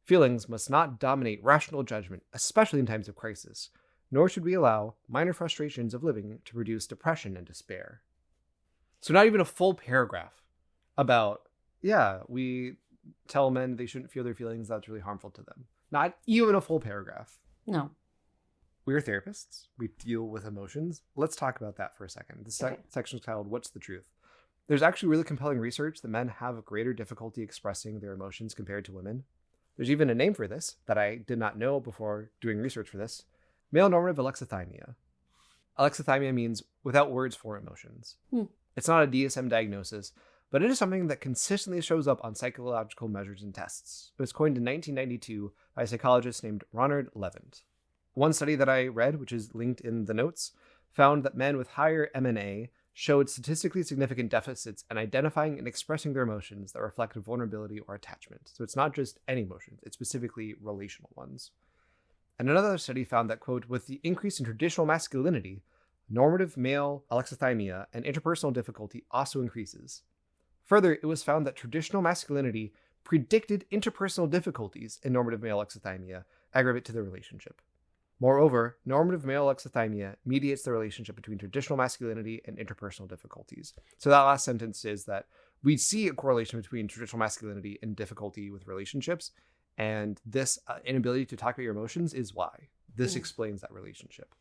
Feelings must not dominate rational judgment, especially in times of crisis, nor should we allow minor frustrations of living to produce depression and despair. So not even a full paragraph about, we tell men they shouldn't feel their feelings, that's really harmful to them. Not even a full paragraph. No. We're therapists. We deal with emotions. Let's talk about that for a second. This section is titled, What's the Truth? There's actually really compelling research that men have a greater difficulty expressing their emotions compared to women. There's even a name for this that I did not know before doing research for this. Male normative alexithymia. Alexithymia means without words for emotions. It's not a DSM diagnosis, but it is something that consistently shows up on psychological measures and tests. It was coined in 1992 by a psychologist named Ronald Levant. One study that I read, which is linked in the notes, found that men with higher MNA showed statistically significant deficits in identifying and expressing their emotions that reflect vulnerability or attachment. So it's not just any emotions, it's specifically relational ones. And another study found that, quote, with the increase in traditional masculinity, normative male alexithymia and interpersonal difficulty also increases. Further, it was found that traditional masculinity predicted interpersonal difficulties in normative male alexithymia aggravate to the relationship. Moreover, normative male alexithymia mediates the relationship between traditional masculinity and interpersonal difficulties. So that last sentence is that we see a correlation between traditional masculinity and difficulty with relationships, and this inability to talk about your emotions is why. This explains that relationship.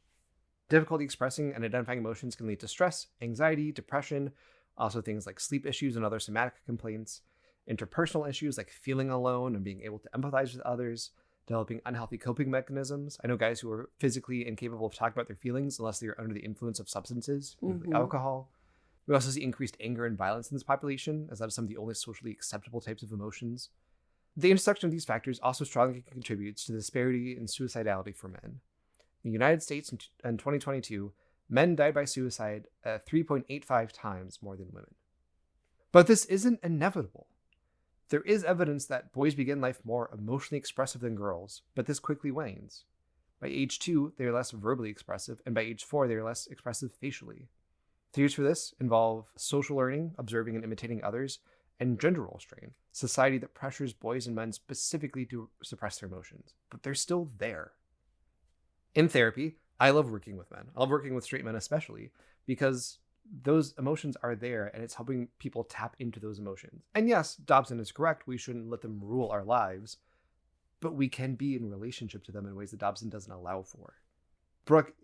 Difficulty expressing and identifying emotions can lead to stress, anxiety, depression, also things like sleep issues and other somatic complaints, interpersonal issues like feeling alone and being able to empathize with others, developing unhealthy coping mechanisms. I know guys who are physically incapable of talking about their feelings unless they are under the influence of substances, like alcohol. We also see increased anger and violence in this population, as that is some of the only socially acceptable types of emotions. The intersection of these factors also strongly contributes to the disparity in suicidality for men. In the United States in 2022, men died by suicide 3.85 times more than women. But this isn't inevitable. There is evidence that boys begin life more emotionally expressive than girls, but this quickly wanes. By age 2, they are less verbally expressive, and by age 4, they are less expressive facially. Theories for this involve social learning, observing and imitating others, and gender role strain, society that pressures boys and men specifically to suppress their emotions, but they're still there. In therapy, I love working with men. I love working with straight men especially, because those emotions are there and it's helping people tap into those emotions. And yes, Dobson is correct. We shouldn't let them rule our lives, but we can be in relationship to them in ways that Dobson doesn't allow for. Brooke,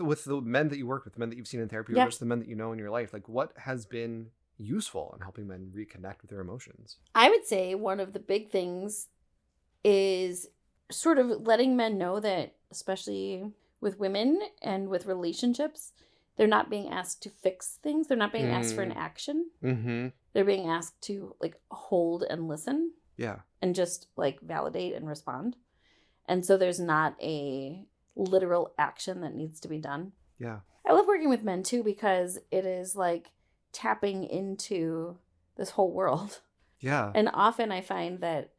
with the men that you work with, the men that you've seen in therapy, or just the men that you know in your life, like what has been useful in helping men reconnect with their emotions? I would say one of the big things is sort of letting men know that, especially with women and with relationships, they're not being asked to fix things. They're not being asked for an action. They're being asked to like hold and listen. Yeah. And just like validate and respond. And so there's not a literal action that needs to be done. Yeah. I love working with men too, because it is like tapping into this whole world. Yeah. And often I find that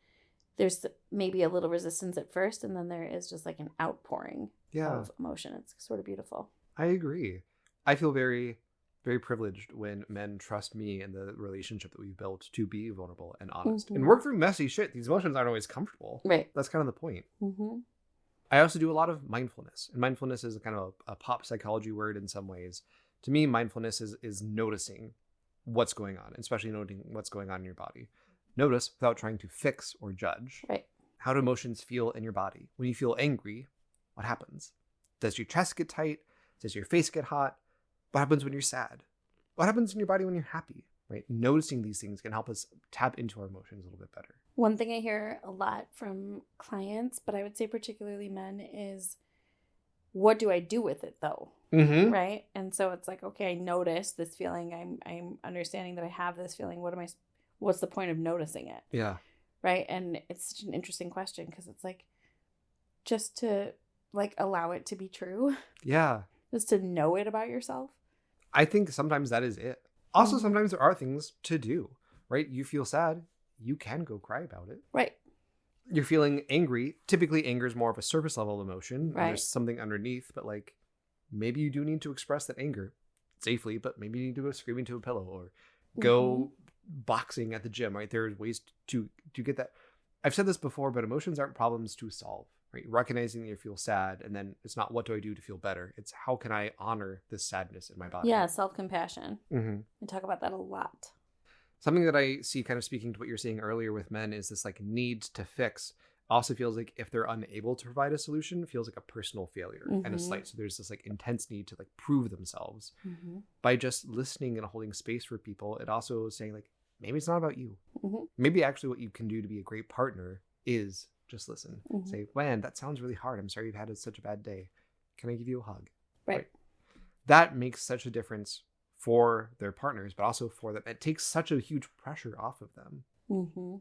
there's maybe a little resistance at first, and then there is just like an outpouring of emotion. It's sort of beautiful. I agree. I feel very, very privileged when men trust me and the relationship that we've built to be vulnerable and honest and work through messy shit. These emotions aren't always comfortable. Right. That's kind of the point. I also do a lot of mindfulness. And mindfulness is kind of a pop psychology word in some ways. To me, mindfulness is noticing what's going on, especially noting what's going on in your body. Notice without trying to fix or judge. Right. How do emotions feel in your body? When you feel angry, what happens? Does your chest get tight? Does your face get hot? What happens when you're sad? What happens in your body when you're happy? Right? Noticing these things can help us tap into our emotions a little bit better. One thing I hear a lot from clients, but I would say particularly men, is what do I do with it though? Right? And so it's like, okay, I notice this feeling. I'm understanding that I have this feeling. What's the point of noticing it? Yeah. Right? And it's such an interesting question, because it's like just to like allow it to be true. Yeah. Just to know it about yourself. I think sometimes that is it. Also, sometimes there are things to do, right? You feel sad, you can go cry about it. Right. You're feeling angry. Typically, anger is more of a surface level emotion. Right. There's something underneath, but like maybe you do need to express that anger safely, but maybe you need to go scream into a pillow or go boxing at the gym, right? There's ways to get that. I've said this before, but emotions aren't problems to solve. Right? Recognizing that you feel sad, and then it's not what do I do to feel better. It's how can I honor this sadness in my body? Yeah, self-compassion. We talk about that a lot. Something that I see kind of speaking to what you're saying earlier with men is this like need to fix. Also feels like if they're unable to provide a solution, feels like a personal failure and a slight. So there's this like intense need to like prove themselves. By just listening and holding space for people, it also is saying like, maybe it's not about you. Maybe actually what you can do to be a great partner is just listen. Say, man, that sounds really hard. I'm sorry you've had such a bad day. Can I give you a hug? Right. That makes such a difference for their partners, but also for them. It takes such a huge pressure off of them.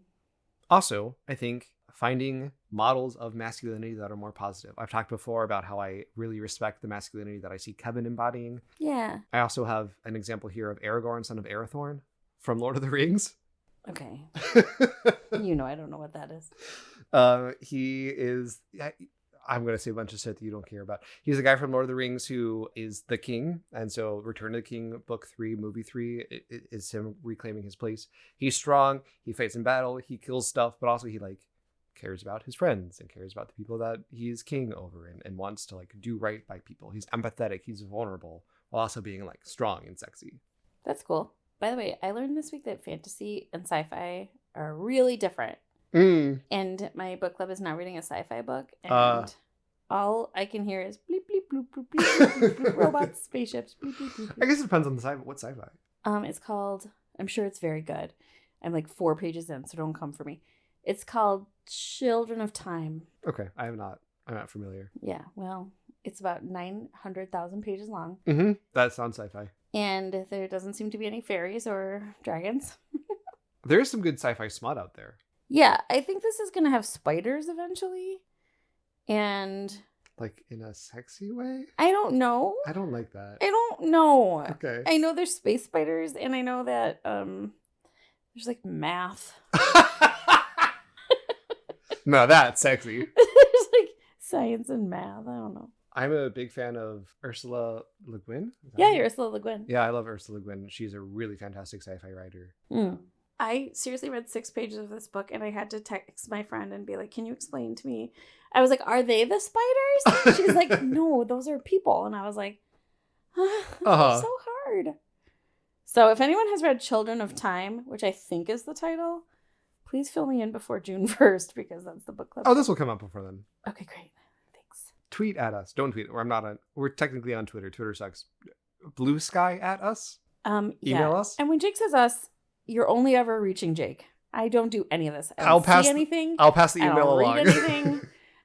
Also, I think finding models of masculinity that are more positive. I've talked before about how I really respect the masculinity that I see Kevin embodying. Yeah. I also have an example here of Aragorn, son of Arathorn, from Lord of the Rings. Okay. You know, I don't know what that is. He is, I'm going to say a bunch of shit that you don't care about. He's the guy from Lord of the Rings who is the king. And so Return of the King, book 3, movie 3, is him reclaiming his place. He's strong. He fights in battle. He kills stuff, but also he like cares about his friends and cares about the people that he's king over and wants to like do right by people. He's empathetic. He's vulnerable while also being like strong and sexy. That's cool. By the way, I learned this week that fantasy and sci-fi are really different. And my book club is now reading a sci-fi book, and all I can hear is bleep, bleep, bloop, bloop, bleep, bleep, bleep, robots, spaceships, bleep, bleep, bleep, bleep. I guess it depends on the sci-fi. What sci-fi? It's called, I'm sure it's very good. I'm like 4 pages in, so don't come for me. It's called Children of Time. Okay, I'm not familiar. Yeah, well, it's about 900,000 pages long. Mm-hmm. That sounds sci-fi. And there doesn't seem to be any fairies or dragons. There is some good sci-fi smut out there. Yeah, I think this is going to have spiders eventually. And... like in a sexy way? I don't know. I don't like that. I don't know. Okay. I know there's space spiders, and I know that there's like math. No, that's sexy. There's like science and math. I don't know. I'm a big fan of Ursula Le Guin. Yeah, you're Ursula Le Guin. Yeah, I love Ursula Le Guin. She's a really fantastic sci-fi writer. I seriously read 6 pages of this book, and I had to text my friend and be like, can you explain to me? I was like, are they the spiders? She's like, no, those are people. And I was like, so hard. So if anyone has read Children of Time, which I think is the title, please fill me in before June 1st, because that's the book club. Oh, this will come up before then. Okay, great. Thanks. Tweet at us. Don't tweet. I'm not on. We're technically on Twitter. Twitter sucks. Blue Sky at us. Email us. And when Jake says us, you're only ever reaching Jake. I don't do any of this. I'll pass anything. I'll pass the email I don't along. read anything.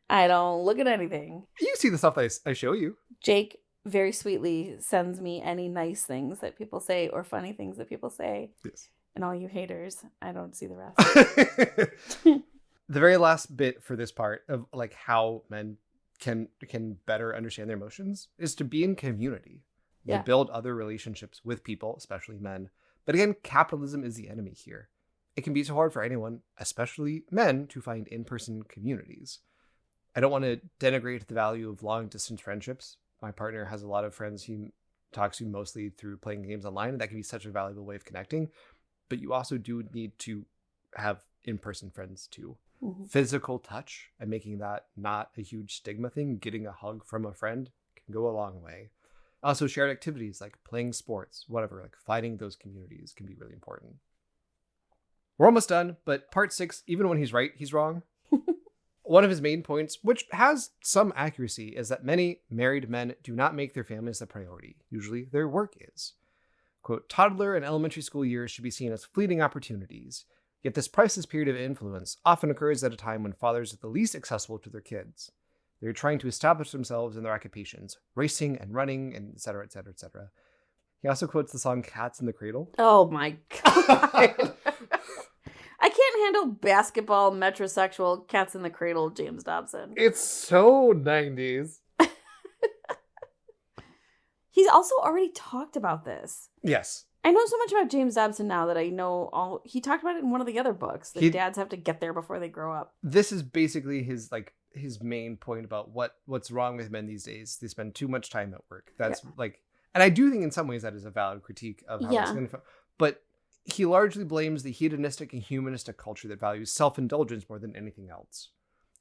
I don't look at anything. You see the stuff I show you. Jake very sweetly sends me any nice things that people say or funny things that people say. Yes. And all you haters, I don't see the rest. The very last bit for this part of like how men can better understand their emotions is to be in community. Yeah. To build other relationships with people, especially men. But again, capitalism is the enemy here. It can be so hard for anyone, especially men, to find in-person communities. I don't want to denigrate the value of long-distance friendships. My partner has a lot of friends he talks to mostly through playing games online, and that can be such a valuable way of connecting. But you also do need to have in-person friends too. Mm-hmm. Physical touch and making that not a huge stigma thing, getting a hug from a friend can go a long way. Also, shared activities like playing sports, whatever, like finding those communities can be really important. We're almost done, but part 6, even when he's right, he's wrong. One of his main points, which has some accuracy, is that many married men do not make their families a priority. Usually their work is. Quote, toddler and elementary school years should be seen as fleeting opportunities. Yet this priceless period of influence often occurs at a time when fathers are the least accessible to their kids. They're trying to establish themselves in their occupations, racing and running, and et cetera, et cetera, et cetera. He also quotes the song Cats in the Cradle. Oh my God. I can't handle basketball, metrosexual, Cats in the Cradle, James Dobson. It's so 90s. He's also already talked about this. Yes. I know so much about James Dobson now that I know all... He talked about it in one of the other books. That dads have to get there before they grow up. This is basically his main point about what's wrong with men these days. They spend too much time at work. That's and I do think in some ways that is a valid critique of how it's going to... But he largely blames the hedonistic and humanistic culture that values self-indulgence more than anything else.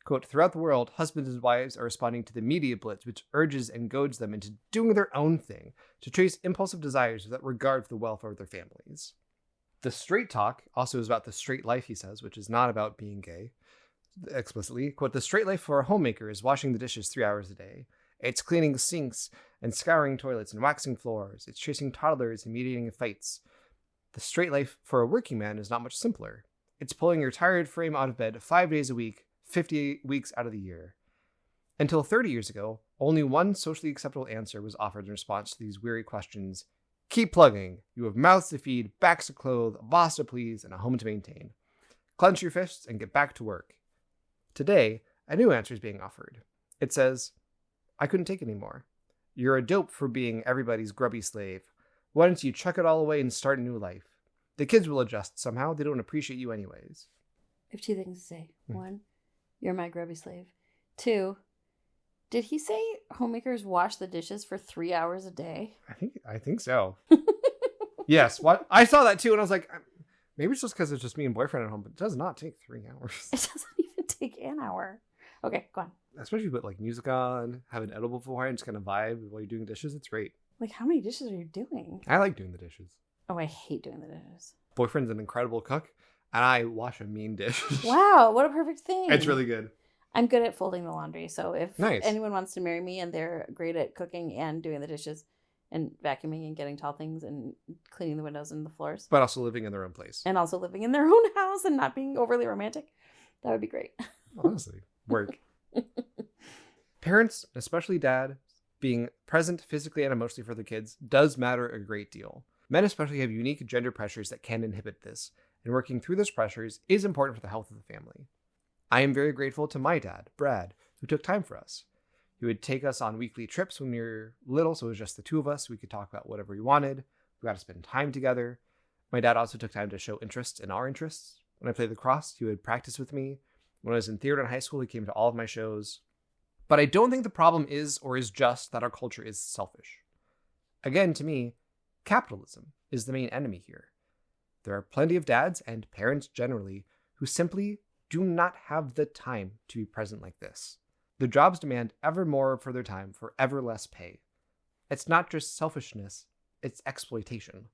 Quote, throughout the world, husbands and wives are responding to the media blitz, which urges and goads them into doing their own thing, to chase impulsive desires without regard for the welfare of their families. The straight talk also is about the straight life, he says, which is not about being gay. Explicitly, quote, the straight life for a homemaker is washing the dishes 3 hours a day. It's cleaning sinks and scouring toilets and waxing floors. It's chasing toddlers and mediating fights. The straight life for a working man is not much simpler. It's pulling your tired frame out of bed 5 days a week, 50 weeks out of the year. Until 30 years ago, only one socially acceptable answer was offered in response to these weary questions. Keep plugging. You have mouths to feed, backs to clothe, a boss to please, and a home to maintain. Clench your fists and get back to work. Today, a new answer is being offered. It says, I couldn't take it anymore. You're a dope for being everybody's grubby slave. Why don't you chuck it all away and start a new life? The kids will adjust somehow. They don't appreciate you anyways. I have 2 things to say. 1, you're my grubby slave. 2, did he say homemakers wash the dishes for 3 hours a day? I think so. Yes. What I saw that too, and I was like, maybe it's just because it's just me and boyfriend at home, but it does not take 3 hours. It doesn't even take an hour. Okay, go on. Especially with like music on, have an edible beforehand, just kind of vibe while you're doing dishes. It's great. Like, how many dishes are you doing? I like doing the dishes. Oh, I hate doing the dishes. Boyfriend's an incredible cook, and I wash a mean dish. Wow, what a perfect thing. It's really good. I'm good at folding the laundry, so if nice. Anyone wants to marry me and they're great at cooking and doing the dishes and vacuuming and getting tall things and cleaning the windows and the floors. But also living in their own place. And also living in their own house and not being overly romantic. That would be great. Honestly, work. Parents, especially dad, being present physically and emotionally for their kids does matter a great deal. Men especially have unique gender pressures that can inhibit this, and working through those pressures is important for the health of the family. I am very grateful to my dad, Brad, who took time for us. He would take us on weekly trips when we were little, so it was just the two of us. We could talk about whatever we wanted. We got to spend time together. My dad also took time to show interest in our interests. When I played lacrosse, he would practice with me. When I was in theater in high school, he came to all of my shows. But I don't think the problem is or is just that our culture is selfish. Again, to me, capitalism is the main enemy here. There are plenty of dads and parents generally who simply do not have the time to be present like this. Their jobs demand ever more for their time for ever less pay. It's not just selfishness, it's exploitation.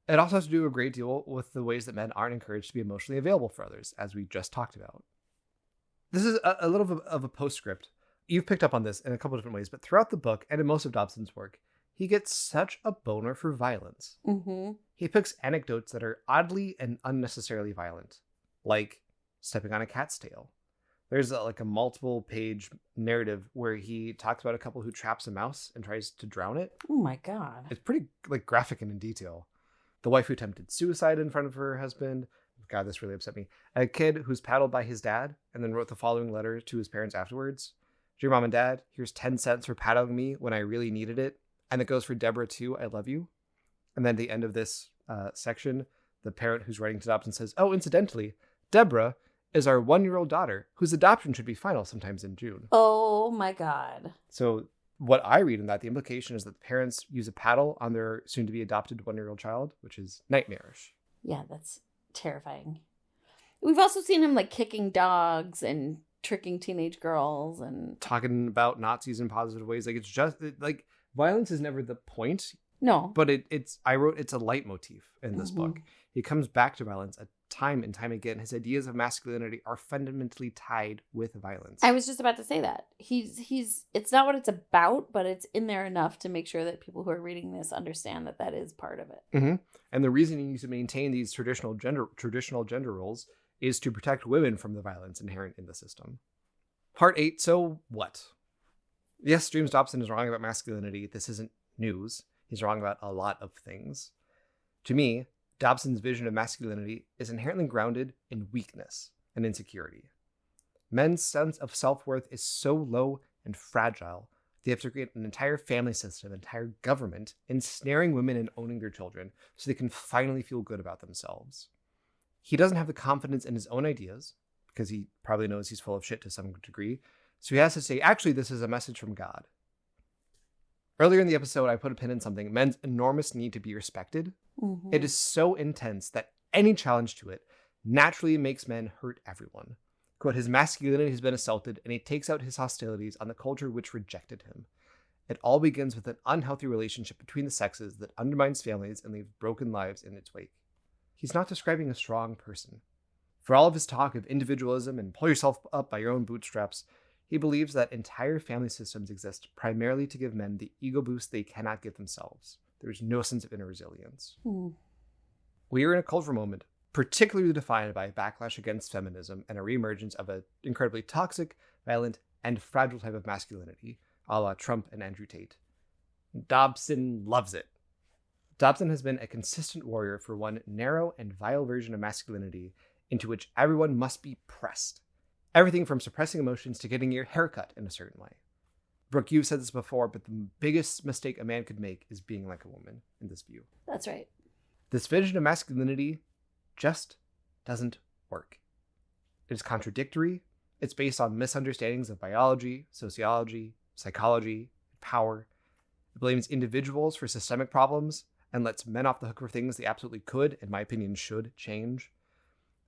It also has to do a great deal with the ways that men aren't encouraged to be emotionally available for others, as we just talked about. This is a little of a postscript. You've picked up on this in a couple different ways, but throughout the book and in most of Dobson's work, he gets such a boner for violence. He picks anecdotes that are oddly and unnecessarily violent, like stepping on a cat's tail. There's a multiple page narrative where he talks about a couple who traps a mouse and tries to drown it. Oh my God. It's pretty graphic and in detail. The wife who attempted suicide in front of her husband. God, this really upset me. A kid who's paddled by his dad and then wrote the following letter to his parents afterwards. Dear Mom and Dad, here's 10 cents for paddling me when I really needed it. And it goes for Deborah too. I love you. And then at the end of this section, the parent who's writing to Dobson says, oh, incidentally, Deborah is our 1-year-old daughter whose adoption should be final sometimes in June. Oh my God. So what I read in that, the implication is that the parents use a paddle on their soon-to-be adopted 1-year-old child, which is nightmarish. Yeah, that's terrifying. We've also seen him kicking dogs and tricking teenage girls and talking about Nazis in positive ways. It's just violence is never the point. No, but it's a leitmotif in this book. He comes back to violence time and time again. His ideas of masculinity are fundamentally tied with violence. I was just about to say that he's it's not what it's about, but it's in there enough to make sure that people who are reading this understand that is part of it. And the reason he needs to maintain these traditional gender roles is to protect women from the violence inherent in the system. Part 8. So what? Yes, James Dobson is wrong about masculinity. This isn't news. He's wrong about a lot of things. To me, Dobson's vision of masculinity is inherently grounded in weakness and insecurity. Men's sense of self-worth is so low and fragile, they have to create an entire family system, an entire government, ensnaring women and owning their children so they can finally feel good about themselves. He doesn't have the confidence in his own ideas, because he probably knows he's full of shit to some degree, so he has to say, actually, this is a message from God. Earlier in the episode, I put a pin in something, men's enormous need to be respected. It is so intense that any challenge to it naturally makes men hurt everyone. Quote, his masculinity has been assaulted, and he takes out his hostilities on the culture which rejected him. It all begins with an unhealthy relationship between the sexes that undermines families and leaves broken lives in its wake. He's not describing a strong person. For all of his talk of individualism and pull yourself up by your own bootstraps, he believes that entire family systems exist primarily to give men the ego boost they cannot give themselves. There's no sense of inner resilience. We are in a cultural moment, particularly defined by backlash against feminism and a reemergence of an incredibly toxic, violent, and fragile type of masculinity, a la Trump and Andrew Tate. Dobson loves it. Dobson has been a consistent warrior for one narrow and vile version of masculinity into which everyone must be pressed. Everything from suppressing emotions to getting your hair cut in a certain way. Brooke, you've said this before, but the biggest mistake a man could make is being like a woman in this view. That's right. This vision of masculinity just doesn't work. It is contradictory. It's based on misunderstandings of biology, sociology, psychology, power. It blames individuals for systemic problems and lets men off the hook for things they absolutely could, in my opinion, should change.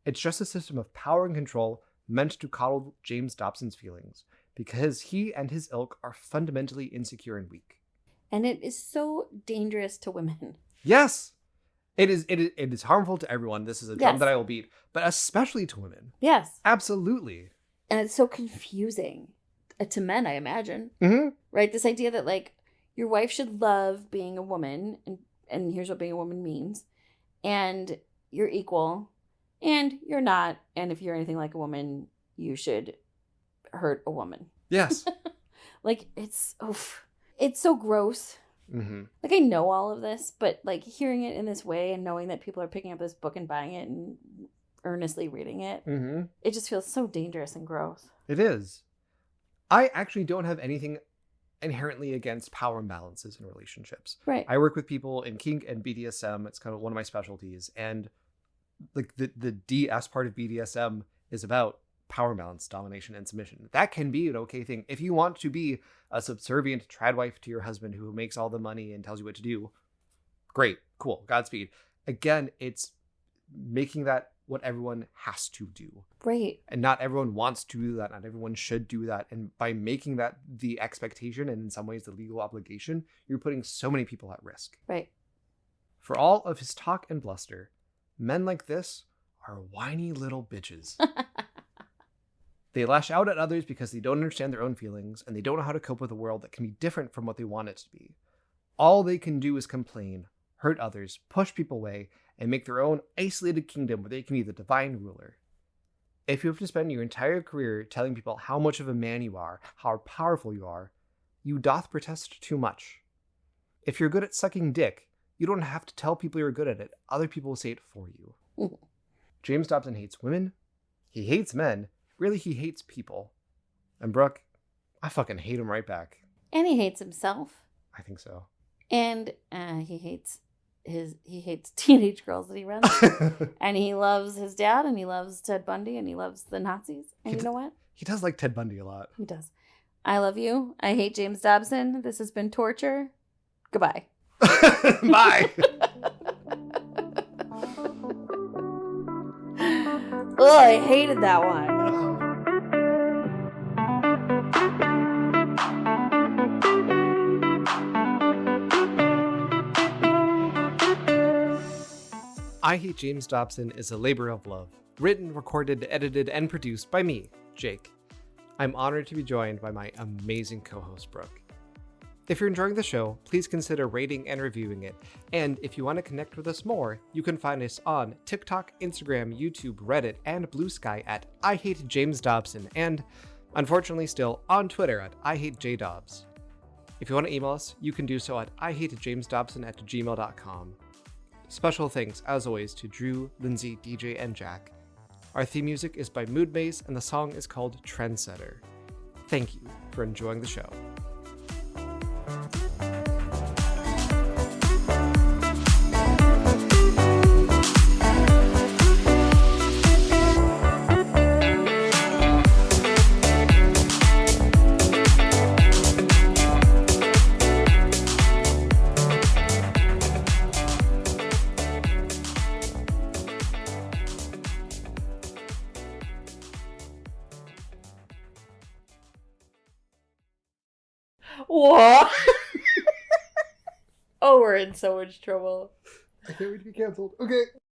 It's just a system of power and control meant to coddle James Dobson's feelings, because he and his ilk are fundamentally insecure and weak. And it is so dangerous to women. Yes! It is harmful to everyone. This is a drum that I will beat, but especially to women. Yes. Absolutely. And it's so confusing to men, I imagine. Right? This idea that, your wife should love being a woman, and here's what being a woman means, and you're equal, And you're not. And if you're anything like a woman, you should hurt a woman. Yes. Like, it's so gross. Mm-hmm. Like, I know all of this, but like hearing it in this way and knowing that people are picking up this book and buying it and earnestly reading it, it just feels so dangerous and gross. It is. I actually don't have anything inherently against power imbalances in relationships. Right. I work with people in kink and BDSM. It's kind of one of my specialties. And like the DS part of BDSM is about power imbalance, domination, and submission. That can be an okay thing. If you want to be a subservient trad wife to your husband who makes all the money and tells you what to do, great, cool, Godspeed. Again, it's making that what everyone has to do. Right. And not everyone wants to do that. Not everyone should do that. And by making that the expectation and in some ways the legal obligation, you're putting so many people at risk. Right. For all of his talk and bluster, men like this are whiny little bitches. They lash out at others because they don't understand their own feelings and they don't know how to cope with a world that can be different from what they want it to be. All they can do is complain, hurt others, push people away, and make their own isolated kingdom where they can be the divine ruler. If you have to spend your entire career telling people how much of a man you are, how powerful you doth protest too much. If you're good at sucking dick, you don't have to tell people you're good at it. Other people will say it for you. James Dobson hates women. He hates men. Really, he hates people. And Brooke, I fucking hate him right back. And he hates himself. I think so. And he hates teenage girls that he runs. And he loves his dad, and he loves Ted Bundy, and he loves the Nazis. And you know what? He does like Ted Bundy a lot. He does. I love you. I hate James Dobson. This has been torture. Goodbye. Bye. Oh, I hated that one. I Hate James Dobson is a labor of love, written, recorded, edited, and produced by me, Jake. I'm honored to be joined by my amazing co-host, Brooke. If you're enjoying the show, please consider rating and reviewing it. And if you want to connect with us more, you can find us on TikTok, Instagram, YouTube, Reddit, and Blue Sky at I Hate James Dobson, and unfortunately still on Twitter at I Hate JDobs. If you want to email us, you can do so at ihatejamesdobson@gmail.com. Special thanks, as always, to Drew, Lindsay, DJ, and Jack. Our theme music is by Mood Maze, and the song is called Trendsetter. Thank you for enjoying the show. What? Oh, we're in so much trouble. I can't wait to be canceled. Okay.